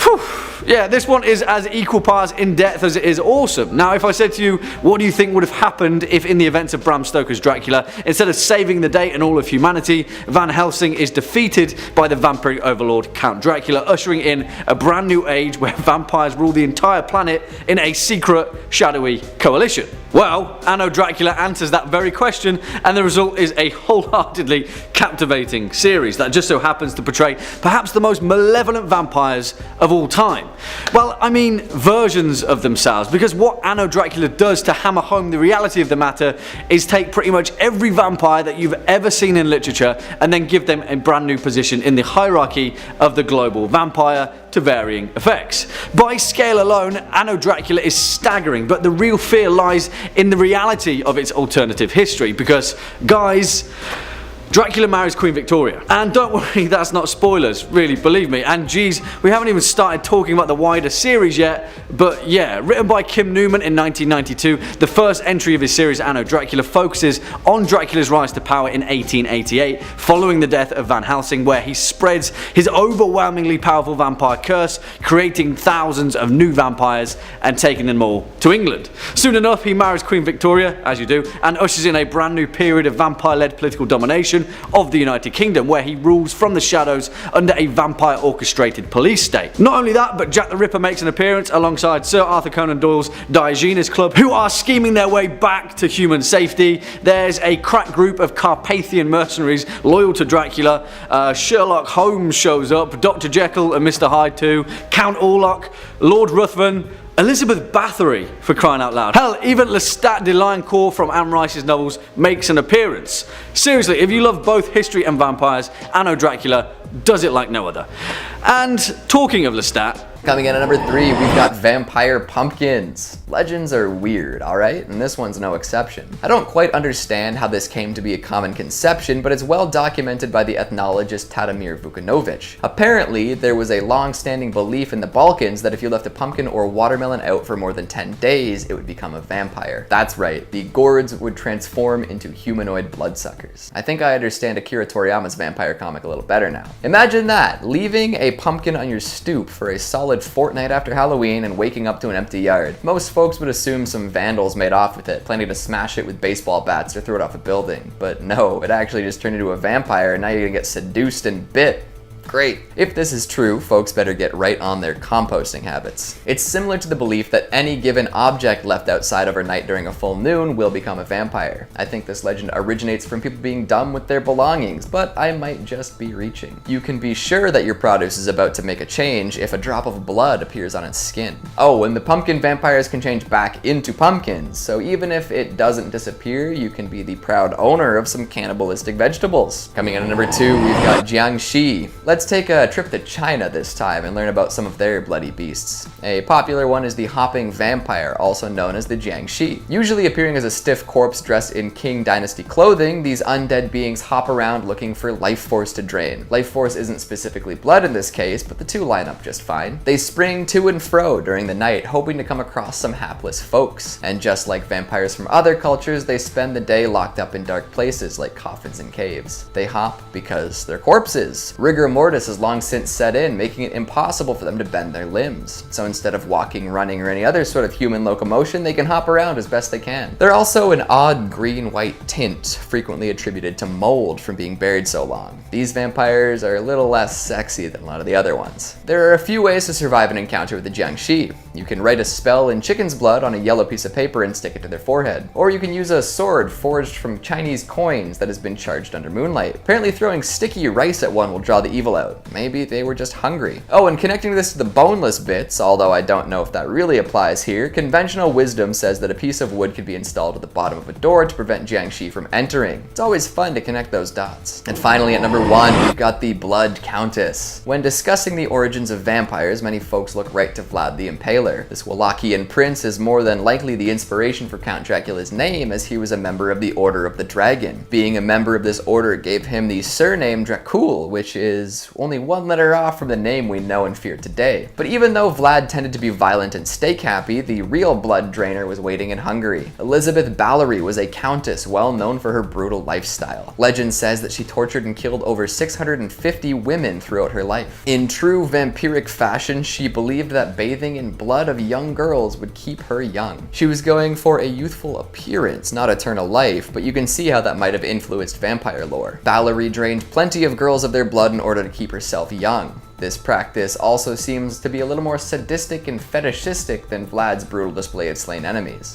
Whew. Yeah, this one is as equal parts in depth as it is awesome. Now, if I said to you, what do you think would have happened if in the events of Bram Stoker's Dracula, instead of saving the day and all of humanity, Van Helsing is defeated by the vampiric overlord Count Dracula, ushering in a brand new age where vampires rule the entire planet in a secret, shadowy coalition? Well, Anno Dracula answers that very question, and the result is a wholeheartedly captivating series that just so happens to portray perhaps the most malevolent vampires of all time. Well, I mean versions of themselves, because what Anno Dracula does to hammer home the reality of the matter is take pretty much every vampire that you've ever seen in literature and then give them a brand new position in the hierarchy of the global vampire to varying effects. By scale alone, Anno Dracula is staggering, but the real fear lies in the reality of its alternative history, because, guys, Dracula marries Queen Victoria. And don't worry, that's not spoilers, really, believe me. And geez, we haven't even started talking about the wider series yet, but yeah, written by Kim Newman in 1992, the first entry of his series Anno Dracula focuses on Dracula's rise to power in 1888, following the death of Van Helsing, where he spreads his overwhelmingly powerful vampire curse, creating thousands of new vampires and taking them all to England. Soon enough, he marries Queen Victoria, as you do, and ushers in a brand new period of vampire-led political domination of the United Kingdom, where he rules from the shadows under a vampire-orchestrated police state. Not only that, but Jack the Ripper makes an appearance alongside Sir Arthur Conan Doyle's Diogenes Club, who are scheming their way back to human safety. There's a crack group of Carpathian mercenaries loyal to Dracula. Sherlock Holmes shows up, Dr. Jekyll and Mr. Hyde too, Count Orlok, Lord Ruthven, Elizabeth Bathory, for crying out loud. Hell, even Lestat de Liancourt from Anne Rice's novels makes an appearance. Seriously, if you love both history and vampires, Anno Dracula does it like no other. And talking of Lestat, coming in at number 3, we've got Vampire Pumpkins. Legends are weird, alright? And this one's no exception. I don't quite understand how this came to be a common conception, but it's well documented by the ethnologist Tadimir Vukanovich. Apparently, there was a long-standing belief in the Balkans that if you left a pumpkin or watermelon out for more than 10 days, it would become a vampire. That's right, the gourds would transform into humanoid bloodsuckers. I think I understand Akira Toriyama's vampire comic a little better now. Imagine that, leaving a pumpkin on your stoop for a solid fortnight after Halloween and waking up to an empty yard. Most folks would assume some vandals made off with it, planning to smash it with baseball bats or throw it off a building. But no, it actually just turned into a vampire, and now you're gonna get seduced and bit. Great. If this is true, folks better get right on their composting habits. It's similar to the belief that any given object left outside overnight during a full moon will become a vampire. I think this legend originates from people being dumb with their belongings, but I might just be reaching. You can be sure that your produce is about to make a change if a drop of blood appears on its skin. Oh, and the pumpkin vampires can change back into pumpkins, so even if it doesn't disappear, you can be the proud owner of some cannibalistic vegetables. Coming in at number 2, we've got Jiangxi. Let's take a trip to China this time and learn about some of their bloody beasts. A popular one is the hopping vampire, also known as the Jiangxi. Usually appearing as a stiff corpse dressed in Qing Dynasty clothing, these undead beings hop around looking for life force to drain. Life force isn't specifically blood in this case, but the two line up just fine. They spring to and fro during the night, hoping to come across some hapless folks. And just like vampires from other cultures, they spend the day locked up in dark places like coffins and caves. They hop because they're corpses. Rigor mortis has long since set in, making it impossible for them to bend their limbs. So instead of walking, running, or any other sort of human locomotion, they can hop around as best they can. They're also an odd green-white tint, frequently attributed to mold from being buried so long. These vampires are a little less sexy than a lot of the other ones. There are a few ways to survive an encounter with the Jiangxi. You can write a spell in chicken's blood on a yellow piece of paper and stick it to their forehead. Or you can use a sword forged from Chinese coins that has been charged under moonlight. Apparently throwing sticky rice at one will draw the evil out. Maybe they were just hungry. Oh, and connecting this to the boneless bits, although I don't know if that really applies here, conventional wisdom says that a piece of wood could be installed at the bottom of a door to prevent Jiangxi from entering. It's always fun to connect those dots. And finally at number 1, we've got the Blood Countess. When discussing the origins of vampires, many folks look right to Vlad the Impaler. This Wallachian prince is more than likely the inspiration for Count Dracula's name, as he was a member of the Order of the Dragon. Being a member of this order gave him the surname Dracula, which is only one letter off from the name we know and fear today. But even though Vlad tended to be violent and steak happy, the real blood drainer was waiting in Hungary. Elizabeth Ballery was a countess well known for her brutal lifestyle. Legend says that she tortured and killed over 650 women throughout her life. In true vampiric fashion, she believed that bathing in blood of young girls would keep her young. She was going for a youthful appearance, not eternal life, but you can see how that might have influenced vampire lore. Ballery drained plenty of girls of their blood in order to keep herself young. This practice also seems to be a little more sadistic and fetishistic than Vlad's brutal display of slain enemies.